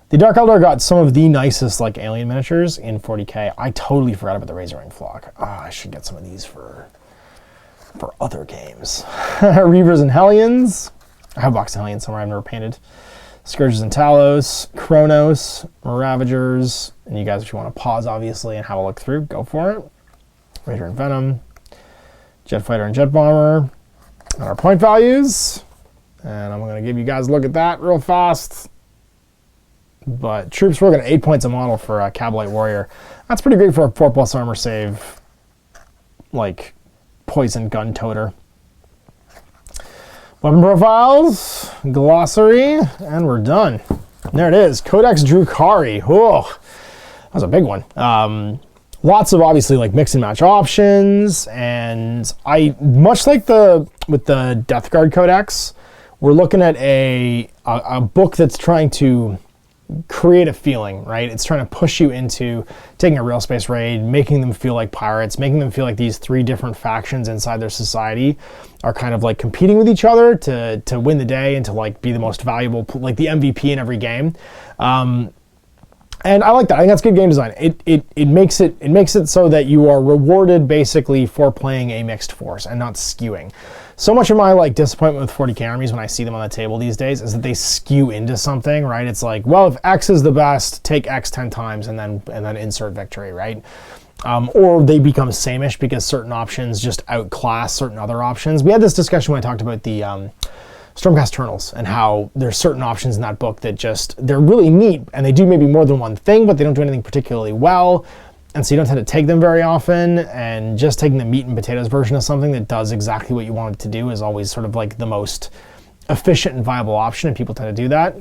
The Dark Eldar got some of the nicest like alien miniatures in 40k. I totally forgot about the Razor Ring flock. Oh, I should get some of these for other games. Reavers and Hellions. I have a box of Hellions somewhere I've never painted. Scourges and Talos, Kronos, Ravagers, and you guys, if you want to pause obviously and have a look through, go for it. Raider and Venom, Jet Fighter and Jet Bomber, and our point values. And I'm going to give you guys a look at that real fast. But troops, we're going to 8 points a model for a Cabalite Warrior. That's pretty great for a 4+ armor save, like poison gun toter. Weapon profiles, glossary, and we're done. There it is, Codex Drukhari. Whoa, that was a big one. Lots of obviously like mix and match options, and I much like with the Death Guard Codex, we're looking at a book that's trying to create a feeling, right? It's trying to push you into taking a real space raid, making them feel like pirates, making them feel like these 3 different factions inside their society are kind of like competing with each other to win the day and to like be the most valuable, like the MVP in every game. And I like that. I think that's good game design. It makes it so that you are rewarded basically for playing a mixed force and not skewing. So much of my like disappointment with 40k armies when I see them on the table these days is that they skew into something, right? It's like, well, if X is the best, take X 10 times and then insert victory, right? Or they become same-ish because certain options just outclass certain other options. We had this discussion when I talked about the Stormcast Eternals and how there's certain options in that book that they're really neat and they do maybe more than one thing, but they don't do anything particularly well. And so you don't tend to take them very often, and just taking the meat and potatoes version of something that does exactly what you want it to do is always sort of like the most efficient and viable option, and people tend to do that.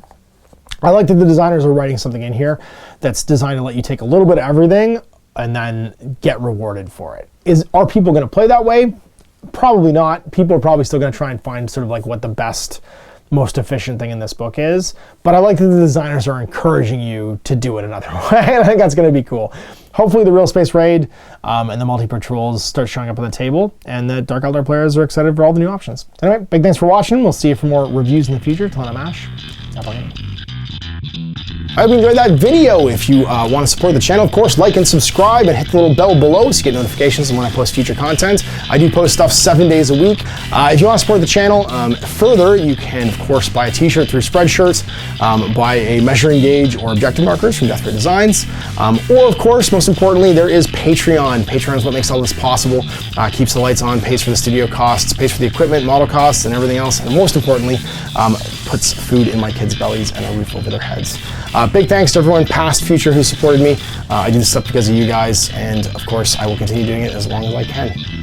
I like that the designers are writing something in here that's designed to let you take a little bit of everything and then get rewarded for it. Are people going to play that way? Probably not. People are probably still going to try and find sort of like what the best, most efficient thing in this book is. But I like that the designers are encouraging you to do it another way. I think that's going to be cool. Hopefully the Real Space Raid and the multi-patrols start showing up on the table, and the Dark Eldar players are excited for all the new options. Anyway, big thanks for watching. We'll see you for more reviews in the future. Till then, I'm Ash. Have fun. I hope you enjoyed that video. If you want to support the channel, of course, like and subscribe and hit the little bell below so you get notifications when I post future content. I do post stuff 7 days a week. If you want to support the channel further, you can, of course, buy a t-shirt through Spreadshirts, buy a measuring gauge or objective markers from Death Guard Designs, or, of course, most importantly, there is Patreon. Patreon is what makes all this possible, keeps the lights on, pays for the studio costs, pays for the equipment, model costs, and everything else, and most importantly, puts food in my kids' bellies and a roof over their heads. Big thanks to everyone, past, future, who supported me. I do this stuff because of you guys, and of course, I will continue doing it as long as I can.